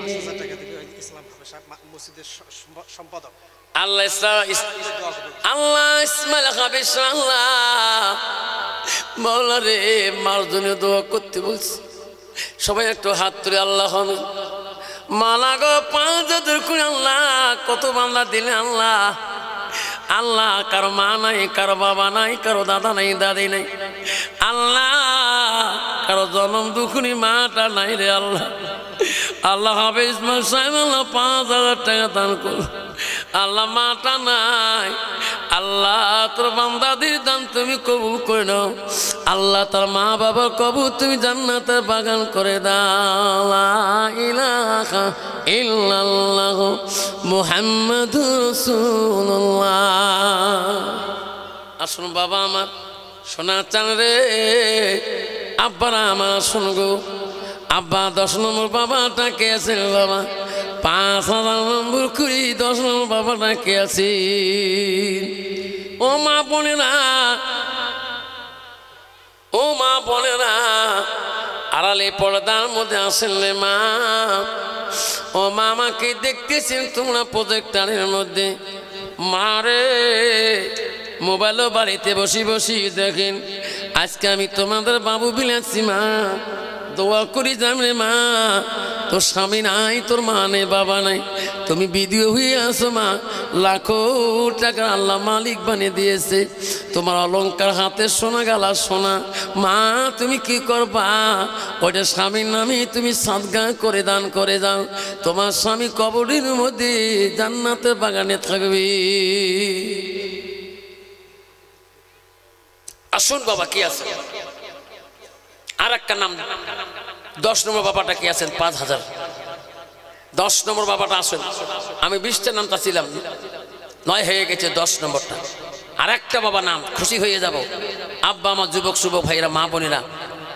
5,000 টাকা দিবে ইসলাম মসজিদের সম্পাদক আল্লাহ আল্লাহ ইসমাইল হাবিব আল্লাহ মাওলা রে মার জন্য দোয়া করতে বলছি। সবাই একটু হাত তুলে আল্লাহ মালা গো 5,000 করে আল্লাহ কত বান্দা দিলে আল্লাহ। আল্লাহ কারো মা নাই, কারো বাবা নাই, কারো দাদা নাই, দাদি নাই আল্লাহ, কারো জন্ম দুখুনি মাটা নাই রে আল্লাহ। আল্লাহ হবে ইসমাইল সাহেব আল্লাহ 5,000 টাকা দান করো আল্লাহ। মাটা নাই আল্লাহ, তোর বান্দাদের দান তুমি কবুল করে নাও আল্লাহ। তার মা বাবার কবুল তুমি জান্নাতের বাগান করে দাও। লা ইলাহা ইল্লাল্লাহ মুহাম্মাদুর রাসূলুল্লাহ। আসুন বাবা আমার সোনা চান রে, আব্বারা আমার শুনগো। আব্বা 10 নম্বর বাবাটা কে আছে বাবা? 5,000 নম্বর কুড়ি 10 নম্বর বাবাটা কে আছে? ও মা বোনেরা, ও মা বোনেরা আড়ালে পর্দার মধ্যে আসেন রে মা। ও মা আমাকে দেখতেছেন তোমরা প্রজেক্টারের মধ্যে। মা রে মোবাইলও বাড়িতে বসে বসে দেখেন। আজকে আমি তোমাদের বাবু বিলাচ্ছি মা, দোয়া করি জানে মা তোর স্বামী নাই, তোর মা নেই, বাবা নাই, তুমি বিধবা হয়ে আসো মা, লাখো টাকা আল্লাহ মালিক বানিয়ে দিয়েছে, তোমার অলংকার হাতে সোনা গালা সোনা, মা তুমি কি করবা? ওইটা স্বামীর নামে তুমি সাদগা করে দান করে যাও, তোমার স্বামী কবরের মধ্যে জান্নাতের বাগানে থাকবে। আসুন বাবা কি আছে আর একটা নাম 10 নম্বর বাবাটা কি আছেন 5000 10 নম্বর বাবাটা আসেন। আমি 20টা নাম চাচ্ছিলাম, 9 হয়ে গেছে 10 নম্বরটা। আর একটা বাবা নাম খুশি হয়ে যাব আব্বা আমার যুবক যুবক ভাইরা মা বোনেরা।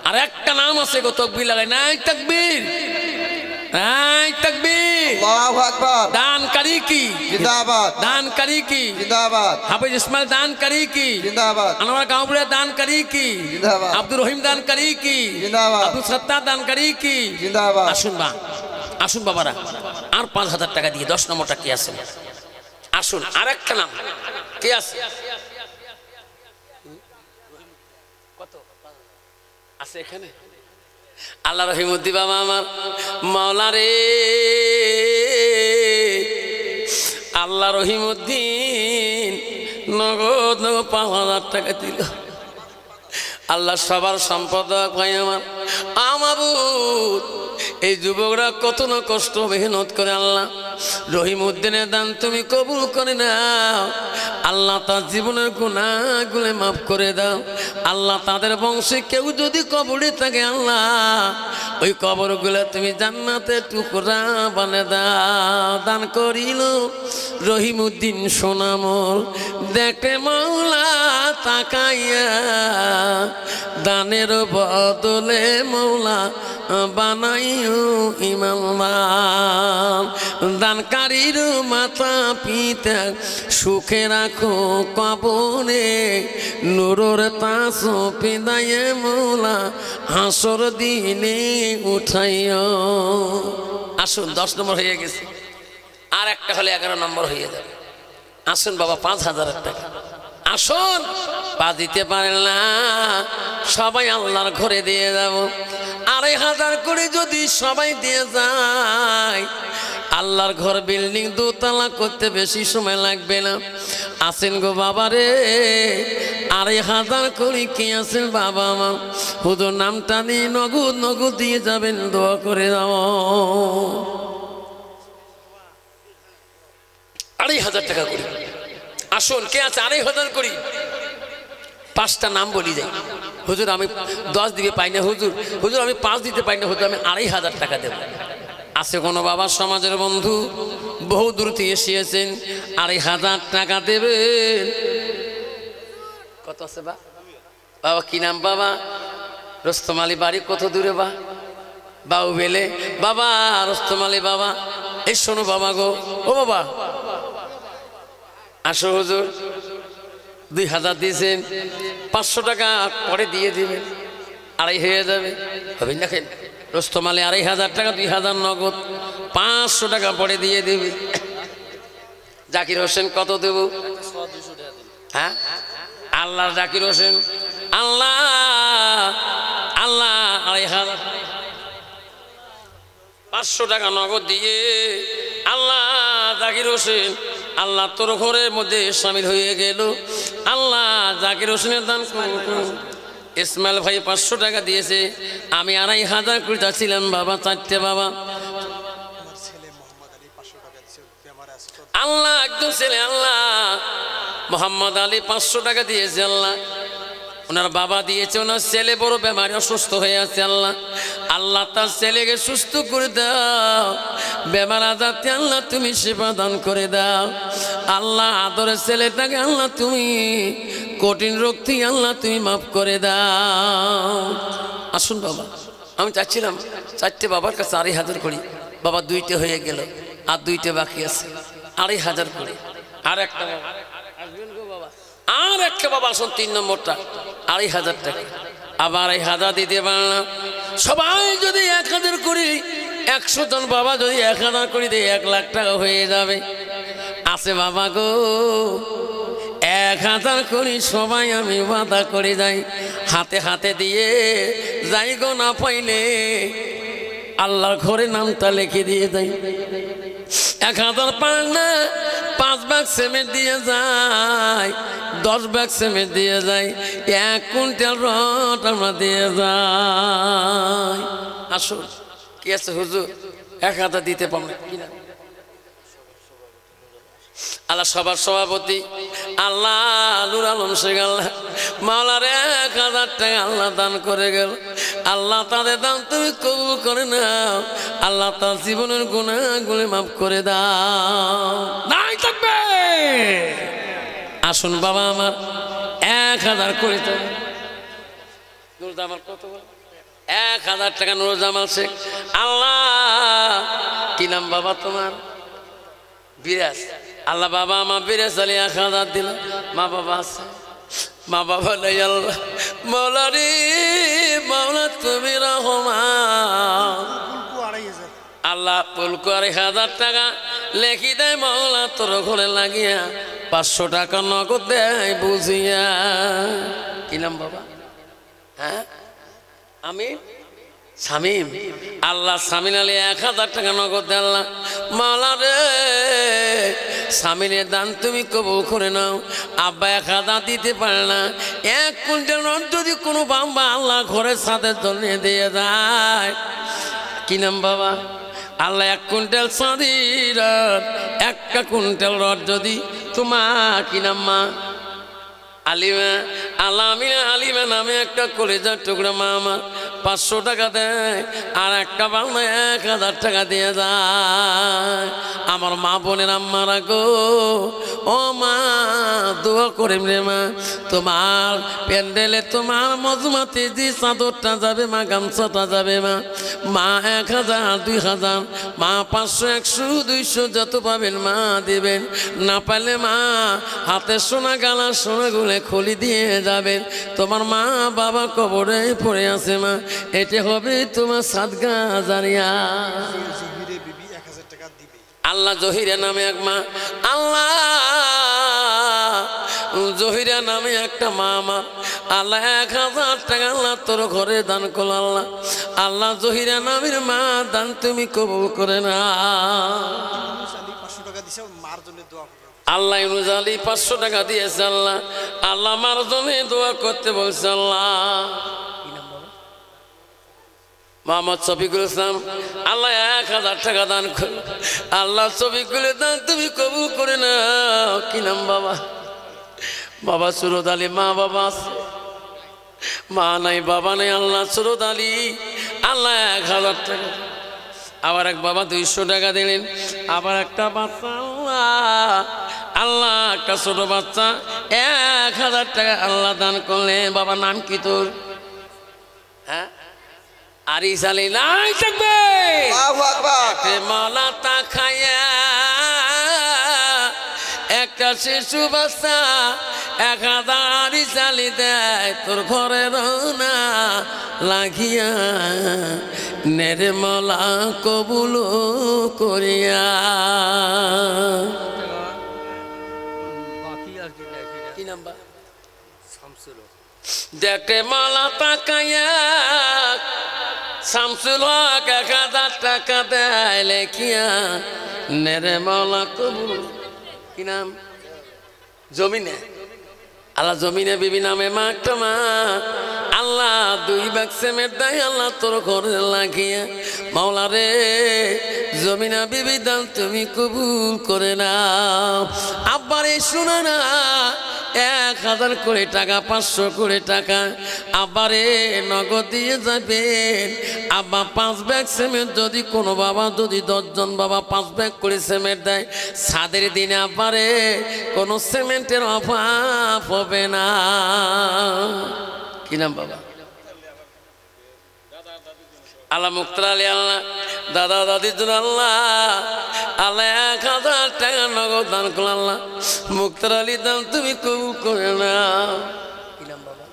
আর একটা নাম আছে গো তাকবীর লাগাই, নাই তাকবীর, নাই তাকবীর, আল্লাহু আকবার। দানকারী কি জিন্দাবাদ, দানকারী কি জিন্দাবাদ, হাফেজ ইসমাইল দানকারী কি জিন্দাবাদ, আনোয়ার গাঁওপুরা দানকারী কি জিন্দাবাদ, আব্দুর রহিম দানকারী কি জিন্দাবাদ, আব্দুল সত্তার দানকারী কি জিন্দাবাদ। আসুন বা আসুন বাবারা, আর 5000 টাকা দিয়ে 10 নম্বরটা কি আছে আসুন। আর একটা নাম কি আছে কত আছে এখানে? আল্লাহ রহিমউদ্দিন বাবা আমার মাওলা রে, আল্লাহ রহিমউদ্দিন নগদ নগদ 5000 টাকা দিল। আল্লাহ সবার সম্পাদক ভাই আমার আমাবুদ, এই যুবকরা কত না কষ্ট মেহনত করে আল্লাহ রহিমউদ্দিনের দান তুমি কবুল করে নাও। আল্লাহ তার জীবনের গুনাহগুলো মাফ করে দাও। আল্লাহ তাদের বংশে কেউ যদি কবরে থাকে আল্লাহ ওই কবরগুলো তুমি জান্নাতের টুকরা বানিয়ে দাও। দান করিল রহিমউদ্দিন সোনামল, দেখে মাওলা তাকাইয়া দানের বদলে মৌলা বানাইও ইমাম। দানকারীর মাতা পিতা সুখে রাখো কবরে, নূরের তাস পিদায়ে মৌলা হাসর দিনে উঠাইও। আসুন 10 নম্বর হয়ে গেছে, আর একটা হলে 11 নম্বর হয়ে যাবে। আসুন বাবা 5000 টাকা আসুন। পা দিতে পারেন না সবাই আল্লাহর ঘরে দিয়ে যাব। 2500 করে যদি সবাই দিয়ে যায় আল্লাহর ঘর বিল্ডিং 2 তলা করতে বেশি সময় লাগবে না। আসেন গো বাবা রে, 2500 করে কি আছেন বাবা আমার হুজুর নামটা নিয়ে নগদ নগদ দিয়ে যাবেন, দোয়া করে দাও। 2500 টাকা করি আসুন। কে আছে 2500 করি? 5টা নাম বলি যাই। হুজুর আমি 10 দিতে পাই না হুজুর, হুজুর আমি 5 দিতে পাই না হুজুর, আমি 2500 টাকা দেব। আছে কোনো বাবা সমাজের বন্ধু বহু দূর থেকে এসেছেন, 2500 টাকা দেবেন? কত আছে বা বাবা কি নাম বাবা? রোস্তম আলী বাড়ি কত দূরে বা? বাউ বেলে বাবা রোস্তম আলী বাবা, এই শোনো বাবা গো, ও বাবা আসো হুজুর 2000 দিয়েছেন, 500 টাকা পরে দিয়ে দিবেন, 2.5 হয়ে যাবে। হবে দেখেন রোস্তম আলী 2500 টাকা, 2000 নগদ, 500 টাকা পরে দিয়ে দিবি। জাকির হোসেন কত দেব? হ্যাঁ আল্লাহ জাকির হোসেন আল্লাহ আল্লাহ 2500 500 টাকা নগদ দিয়ে আল্লাহ জাকির হোসেন আল্লাহ তোর ঘরের মধ্যে শামিল হয়ে গেল। আল্লাহ জাকির হোসেনের দান করুন। ইসমাইল ভাই 500 টাকা দিয়েছে, আমি 2500 করে চাচ্ছিলাম বাবা, 4টে বাবা। আল্লাহ একদম ছেলে আল্লাহ মোহাম্মদ আলী 500 টাকা দিয়েছে আল্লাহ, ওনার বাবা দিয়েছে, ওনার ছেলে বড় বেমারে অসুস্থ হয়ে আছে আল্লাহ, আল্লাহ তার ছেলেকে সুস্থ করে দাও, বেমার আজারতে আল্লাহ তুমি সেবা দান করে দাও। আল্লাহ আদরের ছেলেটাকে আল্লাহ তুমি কঠিন রোগ থেকে আল্লাহ তুমি মাফ করে দাও। আসুন বাবা, আমি চাচ্ছিলাম 4টে বাবার কাছে 2500 করি, বাবা 2টে হয়ে গেল, আর 2টে বাকি আছে, 2500 করি। আর একটা বাবা আসবেন গো বাবা, আর একটা বাবা আসুন 3 নম্বরটা 2500 টাকা, আবার 1000 দিতে পারলাম। সবাই যদি 1000 করি, 100 জন বাবা যদি 1000 করি দেয় 1 লাখ টাকা হয়ে যাবে। আছে বাবা গো 1000 করি সবাই আমি ওয়াদা করে যাই, হাতে হাতে দিয়ে যাই গো, না পাইলে আল্লাহর ঘরে নামটা লিখে দিয়ে যাই। 1000 পান না 5 ভাগ সিমেন্ট দিয়ে যায়, 10 ভাগ সিমেন্ট দিয়ে যায়, 1 কুইন্টাল রড আমরা দিয়ে যাই। আসুন, কি আছে হুজুর, 1000 দিতে পারবেন কিনা? আল্লাহ সবার সভাপতি আল্লাহ নূর আলম শেখ আল্লাহ মাওলার 1000 টাকা আল্লাহ দান করে গেল। আল্লাহ তাদের দান তুমি কবুল করে নাও, আল্লাহ তার জীবনের গুনাহগুলো মাফ করে দাও। নাই থাকবে। আসুন বাবা আমার 1000 করে টাকা নুর জামাল, কত 1000 টাকা নুর জামাল শেখ। আল্লাহ কি নাম বাবা তোমার? বিরাজ। আল্লাহ বাবা আমার বিরাজ আলী 1000 দিল। মা বাবা আছে? মা বাবা নাই। আল্লাহ মাওলা রে মাওলা তুমি রহমান। আল্লাহ পুলকু 1000 টাকা লেখি দেয় মাওলা তোর ঘরে লাগিয়া, 500 টাকা নগদ দেয় বুঝিয়া। কি নাম বাবা? হ্যাঁ আমি শামীম। আল্লাহ শামীম আলী 1000 টাকা নগদ দেয়। আল্লাহ মাওলা রে শামীমের দান তুমি কবুল করে নাও। আব্বা 1000 দিতে পারে না, 1 কুইন্টাল রড যদি কোনো বাম্বা আল্লাহ ঘরের সাথে জন্য দিয়ে যায়। কি নাম বাবা? আল্লাহ 1 কুইন্টাল চাঁদির 1 কুইন্টাল রড যদি তোমার, কি নাম মা? আলিমা। আল্লাহ আমিনা আলিমা নামে একটা কলেজার টুকরা মা আমার 500 টাকা দেয়, আর একটা বাংলা 1000 টাকা দিয়ে যায়। আমার মা বোনের আম্মারা গো, ও মা দোয়া করে রে মা, তোমার প্যান্ডেলে তোমার মজমাতে যে চাদরটা যাবে মা, গামছাটা যাবে মা, মা 1000 2000 মা 500 100 200 যত পাবেন মা দেবেন, না পাইলে মা হাতে সোনা গালা সোনাগুলো খুলি দিয়ে যাবেন। তোমার মা বাবা কবরে পড়ে আছে মা, এটা হবে তোমার সাদগা জারিয়া। আল্লাহ জহিরা নামে এক মা, আল্লাহ জহিরা নামে একটা মা আমার, আল্লাহ 1000 টাকা আল্লাহ তোর ঘরে দান করল। আল্লাহ আল্লাহ জহিরা নামের মা দান তুমি কবুল করে না। আল্লাহ ইউনুস আলী 500 টাকা দিয়েছে। আল্লাহ আল্লাহ মার জন্য দোয়া করতে বলছে। আল্লাহ মোহাম্মদ শফিকুল ইসলাম আল্লাহ 1000 টাকা দান করল। আল্লাহ শফিকুল দান তুমি কবুল করে না। কি নাম বাবা? বাবা সুরত আলী। মা বাবা আছে? মা নাই বাবা নাই। আল্লাহ সুরত আলী আল্লাহ 1000 টাকা। আবার এক বাবা 200 টাকা দিলেন। আবার একটা বাচ্চা আল্লাহ আল্লাহ একটা ছোট বাচ্চা 1000 টাকা আল্লাহ দান করলেন। বাবার নাম কি তোর? হ্যাঁ আরিস আলী। নাই থাকবে। মালা তা খায়া একটা শিশু বাচ্চা 1000 আরিস আলী দেয় তোর ঘরে রওনা লাগিয়া, নেরে মালা কবুল করিয়া। কি নাম্বার? দেখে মালা তাকায়া শামসুল হক 1000 টাকা দেয় লেখিয়া, নেরে মালা কবুল। কি নাম? জমিনে। আল্লাহ জমিনে বিবি নামে মা একটা মা, আল্লাহ 2 ভাগ সিমেন্ট দেয় আল্লাহ তোর ঘরে লাগিয়া। মাওলা রে জমিনা বিবি দান তুমি কবুল করে নাও। আব্বারে শোনা না 1000 করে টাকা 500 করে টাকা আবারে নগদ দিয়ে যাবেন। আব্বা 5 ব্যাগ সিমেন্ট যদি কোনো বাবা যদি 10 জন বাবা 5 ব্যাগ করে সিমেন্ট দেয়, সাদের দিনে আবারে কোনো সিমেন্টের অভাব হবে না। কি নাম বাবা? আল্লাহ মুক্তার আলী আল্লাহ দাদা দাদির জন্য আল্লাহ আল্লাহ 1000 টাকা নগদ দান করল। আল্লাহ মুক্তার আলী দান তুমি কবুল করে নাও। কি নাম বাবা?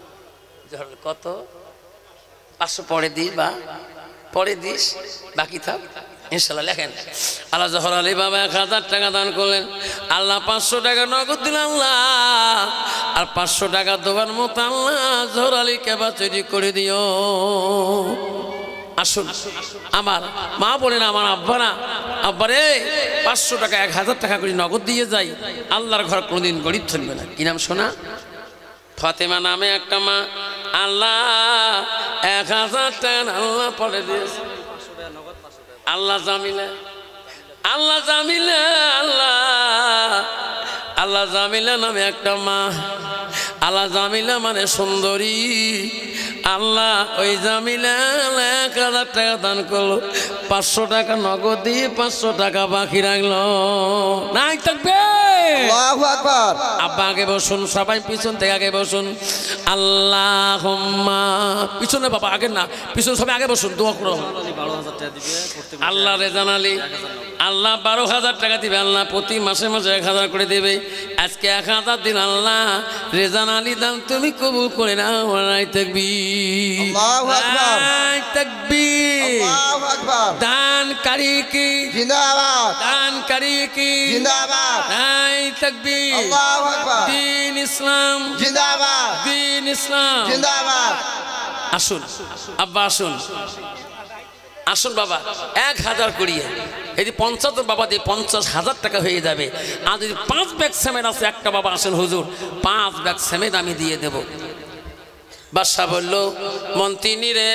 কত? 500 পরে দিই বা পরে দিস, বাকি থাক। ইনশাল্লাহ লেখেন। আল্লাহ জহর আলী বাবা 1000 টাকা দান করলেন, আল্লাহ 500 টাকা নগদ দিলেন আল্লাহ, আর 500 টাকা দেওয়ার মতো আল্লাহ জহর আলীকে বাঁচিয়ে করে দিও। আসুন আমার মা বলেন, আমার আব্বারা, আব্বারে 500 টাকা 1000 টাকা করে নগদ দিয়ে যাই, আল্লাহর ঘর কোনোদিন গরিব চলবে না। কি নাম শোনা? ফাতেমা নামে একটা মা, আল্লাহ 1000 টাকা আল্লাহ পরে দিয়েছে। আল্লাহ জামিলা, আল্লাহ জামিলা, আল্লাহ আল্লাহ জামিলা নামে একটা মা, আল্লাহ জামিলা মানে সুন্দরী, আল্লাহ ওই জামিলা 1000 টাকা দান করলো, 500 টাকা নগদ দিয়ে 500 টাকা বাকি রাখলো। নাই থাকবে। আল্লাহু আকবার। আব্বা আগে বসুন, সবাই পিছন থেকে আগে বসুন। আল্লাহুম্মা, পিছনে বাবা আগে না, পিছনে সবাই আগে বসুন, দোয়া করো। আল্লাহ রেজান আলী, আল্লাহ 12,000 টাকা দিবে, আল্লাহ প্রতি মাসে মাসে 1000 করে দেবে। আজকে 1000 দিন আল্লাহ রেজান আলী দান তুমি কবুল করে নাও। তাকবীর, আল্লাহু আকবার, তাকবীর। আল্লাহু আকবার। দানকারী কি জিন্দাবাদ, দানকারী কি জিন্দাবাদ, নাই তাকবীর। আল্লাহু আকবার। দ্বীন ইসলাম জিন্দাবাদ, দ্বীন ইসলাম। জিন্দাবাদ। আসুন আব্বা, আসুন আসুন বাবা, 1000 করিয়ে এই 75 বাবা দিয়ে 50,000 টাকা হয়ে যাবে। আর যদি 5 ব্যাগ সেমেন্ট আছে, একটা বাবা আসেন হুজুর, 5 ব্যাগ সেমেন্ট আমি দিয়ে দেব। বাদশা বলল, মন্ত্রী রে,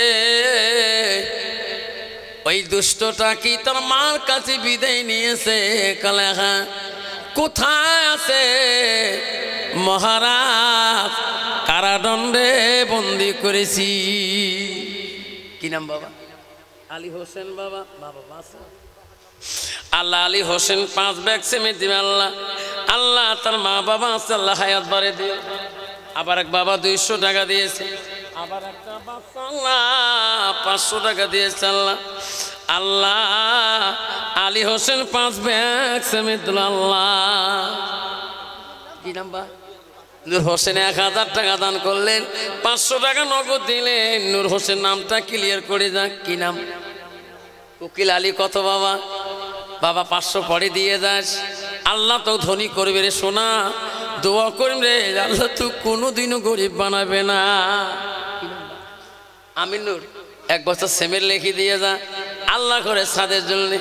ওই দুষ্টটা কি তার মার কাছে বিদায় নিয়েছে? কালে হ্যাঁ। কোথায় আছে? মহারাজ, কারাদণ্ডে বন্দি করেছি। কি নাম বাবা? আলী হোসেন বাবা। বাবা বাসা আল্লাহ আলী হোসেন 5 ব্যাগ সেমেন্ট দিবে আল্লাহ। আল্লাহ তার মা বাবা আছে, আল্লাহ হায়াত বাড়ে দিয়ে। আবার এক বাবা 200 টাকা দিয়েছে, আবার একটা বাচ্চা আল্লাহ 500 টাকা দিয়েছে আল্লাহ। আল্লাহ আলী হোসেন 5 ব্যাগ সেমেন্ট দিল আল্লাহ। কি নাম্বার? নূর হোসেন 1000 টাকা দান করলেন, 500 টাকা নগদ দিলেন। নূর হোসেন নামটা ক্লিয়ার করে যাক। কি নাম? উকিল আলী। কত বাবা? বাবা 500 পরে দিয়ে যাস, আল্লাহ তো ধনী করবে রে সোনা। দোয়া করিম রে, আল্লাহ তো কোনোদিনও গরিব বানাবে না। আমিনুর 1 বছর সেমের লিখে দিয়ে যা, আল্লাহ করে সাদের জন্য।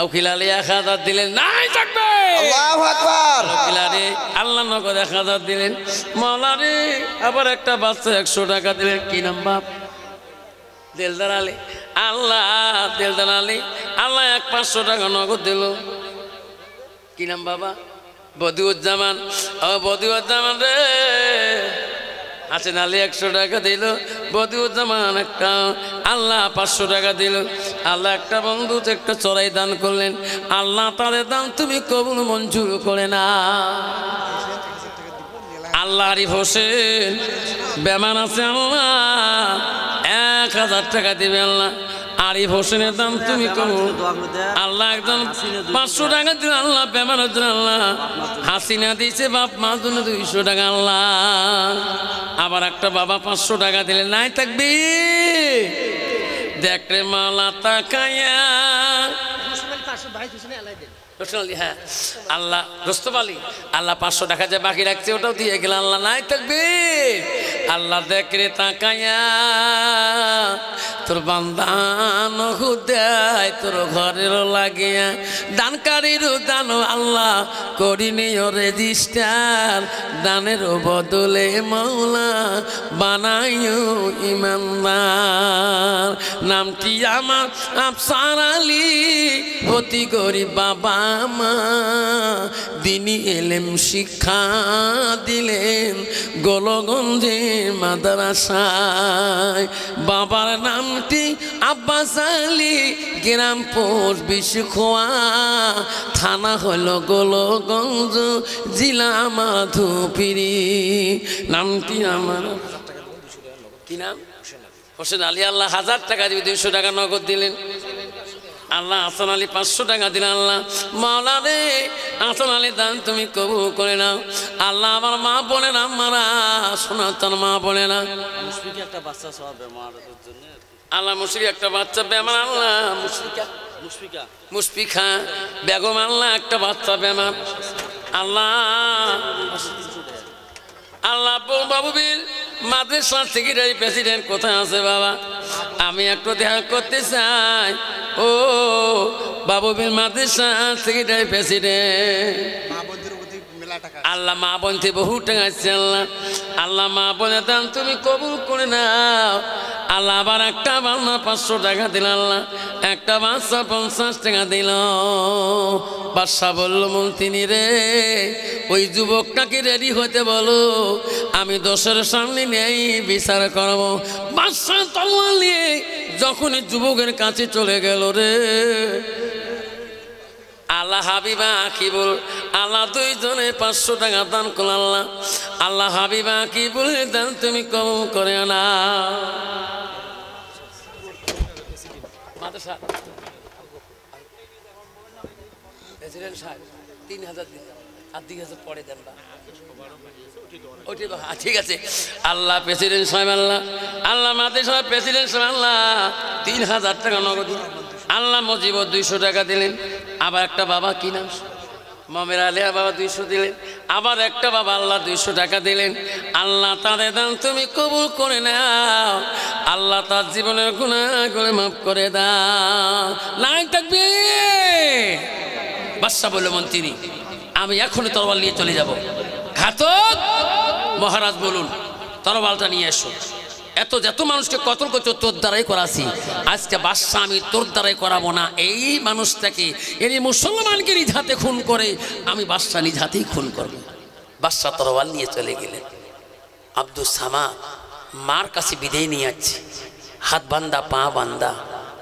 উকিল আলী 1000 দিলেন, নাই থাকবে। আল্লাহু আকবার। উকিল আলী আল্লাহ নগদ 1000 দিলেন। মাওলা রে, আবার একটা বাচ্চা 100 টাকা দিলেন। কি নাম বাপ? দেলদার আলী। আল্লাহ দেলদার আলী, আল্লাহ 500 টাকা নগদ দিল। কি নাম বাবা? বদিউজ্জামান। ও বদিউজ্জামান রে, আছেন আলী 100 টাকা দিল। বদিউজ্জামান একটা, আল্লাহ 500 টাকা দিল। আল্লাহ একটা বন্ধু একটা চড়াই দান করলেন, আল্লাহ তাদের দান তুমি কবুল মঞ্জুর করে না। আল্লাহ আরিফ হোসেন বেমান আছে, আল্লাহ 1000 টাকা দিবে আল্লাহ। আরিফ হোসেনের দাম তুমি কবুল। আল্লাহ একজন 500 টাকা দিল আল্লাহ, বেমানের জন্য আল্লাহ। হাসিনা দিয়েছে বাপ মার জন্য 200 টাকা আল্লাহ। আবার একটা বাবা 500 টাকা দিলে, নাই থাকবি। দেখ রে মালা তাকায়া, হ্যাঁ আল্লাহ রোস্তম আলী, আল্লাহ 500 টাকা যে বাকি রাখছে ওটাও দিয়ে গেল আল্লাহ। নাই থাকবি। আল্লাহ দেখ রে তাকায়া, তোর বান্দান হুদায় তোর ঘরের লাগিয়া, দানকারীর দান আল্লাহ করিনি রেজিস্টার, দানের বদলে মাওলা বানাইও ইমানদার। নামটি আমার আফসার আলী, অতি গরিব বাবা মা, দিনী এলেম শিক্ষা দিলেন গোলগঞ্জে মাদ্রাসায়। বাবার নামটি আব্বাস আলী, গ্রাম পোস্ট বিশখোয়া, থানা হলো গোলগঞ্জ, জেলা মাধুপিরি। নামটি আমার কি নাম? হোসেন আলী। আল্লাহ 1000 টাকা দিবে, 200 টাকা নগদ দিলেন। আল্লাহ হাসান আলী 500 টাকা দিলেন। আল্লাহ মাওলা রে হাসান আলী দান তুমি কবুল করে নাও। আল্লাহ আমার মা বলে না মারা সনাতন মা বলে না মুশফিক একটা বাচ্চা সব বেমারের জন্য আল্লাহ মুশফিক একটা বাচ্চা বেমার আল্লাহ মুশফিকা মুশফিকা বেগম আল্লাহ একটা বাচ্চা বেমার আল্লাহ আল্লাহ বাবু বিল মাদ্রাসা সেক্রেটারি প্রেসিডেন্ট কোথায় আছে বাবা? আমি একটু দেখা করতে চাই। ও বাবু বিল মাদ্রাসা সেক্রেটারি প্রেসিডেন্ট মা বোনদের প্রতি মেলা টাকা আল্লাহ মা বোনতে বহু টাকা আছে আল্লাহ আল্লাহ মা বোনে দান তুমি কবুল করে নাও। আল্লাহ আবার একটা বান্না 500 টাকা দিল। আল্লাহ একটা বাচ্চা 50 টাকা দিল। বাদশা বলল মন্ত্রী রে ওই যুবকটাকে রেডি হতে বলো, আমি 10-এর সামনে নেই বিচার করবো। বাদশা তলোয়ার নিয়ে যখনই যুবকের কাছে চলে গেল রে আল্লাহ হাবিবা কি বল আল্লাহ দুইজনে 500 টাকা দান করল। আল্লাহ আল্লাহ হাবিবা কি বলে দান তুমি কম করে না প্রেসিডেন্ট সাহেব 3000 দিন আর 2000 পরে দেন বা ঠিক আছে। আল্লাহ প্রেসিডেন্ট সাহেব আল্লাহ আল্লাহ মাদের সাহেব প্রেসিডেন্ট সাহেব আল্লাহ 3000 টাকা নগদ আল্লাহ মজিব 200 টাকা দিলেন। আবার একটা বাবা কি নাম মামের আলিয়া বাবা 200 দিলেন। আবার একটা বাবা আল্লাহ 200 টাকা দিলেন। আল্লাহ তাদের দান তুমি কবুল করে নাও। আল্লাহ তার জীবনের গুনাহগুলো মাফ করে দাও। নাই থাকবে বাদশা বলল মন্ত্রী আমি এখনই তরবাল নিয়ে চলে যাব। ঘাতক মহারাজ বলুন তরবালটা নিয়ে এসো। যত মানুষকে কতল করছো তোর দ্বারাই করাছি, আজকে বাদশা আমি তোর দ্বারাই করাবো না। এই মানুষটাকে এই মুসলমানকে নিজ হাতে খুন করে আমি বাদশা নিজ হাতেই খুন করবো। বাদশা তরবাল নিয়ে চলে গেলেন। আব্দুস সামাদ মার কাছে বিদায় নিয়ে যাচ্ছে, হাত বান্দা পা বান্দা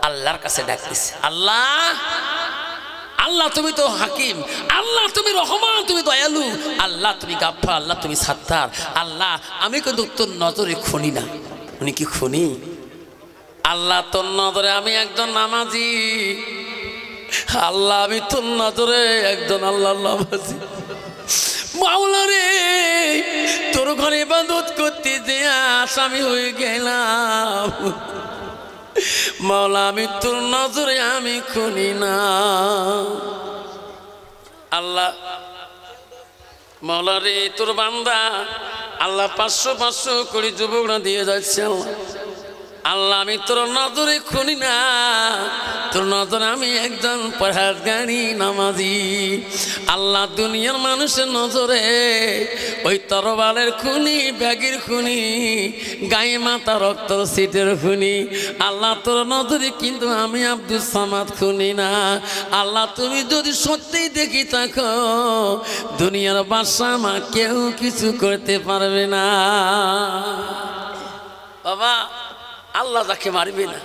আল্লাহর কাছে ডাকতেছে। আল্লাহ আল্লাহ তুমি তো হাকিম, আল্লাহ তুমি রহমান, তুমি দয়ালু, আল্লাহ তুমি গাফফার, আল্লাহ তুমি সাত্তার। আল্লাহ আমি কিন্তু তোর নজরে খুনি না। উনি কি খুনি? আল্লাহ তোর নজরে আমি একজন নামাজি। আল্লাহ আমি তোর নজরে একজন আল্লাহ নামাজি। মাওলা রে তোর ঘরে ইবাদত করতে যে আসামি হয়ে গেলাম। মাওলা আমি তোর নজরে আমি খুনি না। আল্লাহ মাওলা রে তোর বান্দা আল্লাহ 500 করে যুবকরা দিয়ে যাচ্ছে। আল্লাহ আমি তোর নজরে খুনি না, তোর নজরে আমি একজন পরহেজগারি নামাজি। আল্লাহ দুনিয়ার মানুষের নজরে ওই তরবালের খুনি, ব্যাগের খুনি, গায়ে মাথা রক্ত সিটের খুনি। আল্লাহ তোর নজরে কিন্তু আমি আব্দুস সামাদ খুনি না। আল্লাহ তুমি যদি সত্যিই দেখি থাকো দুনিয়ার বাদশা মা কেউ কিছু করতে পারবে না। বাবা আল্লাহ যাকে মারবে না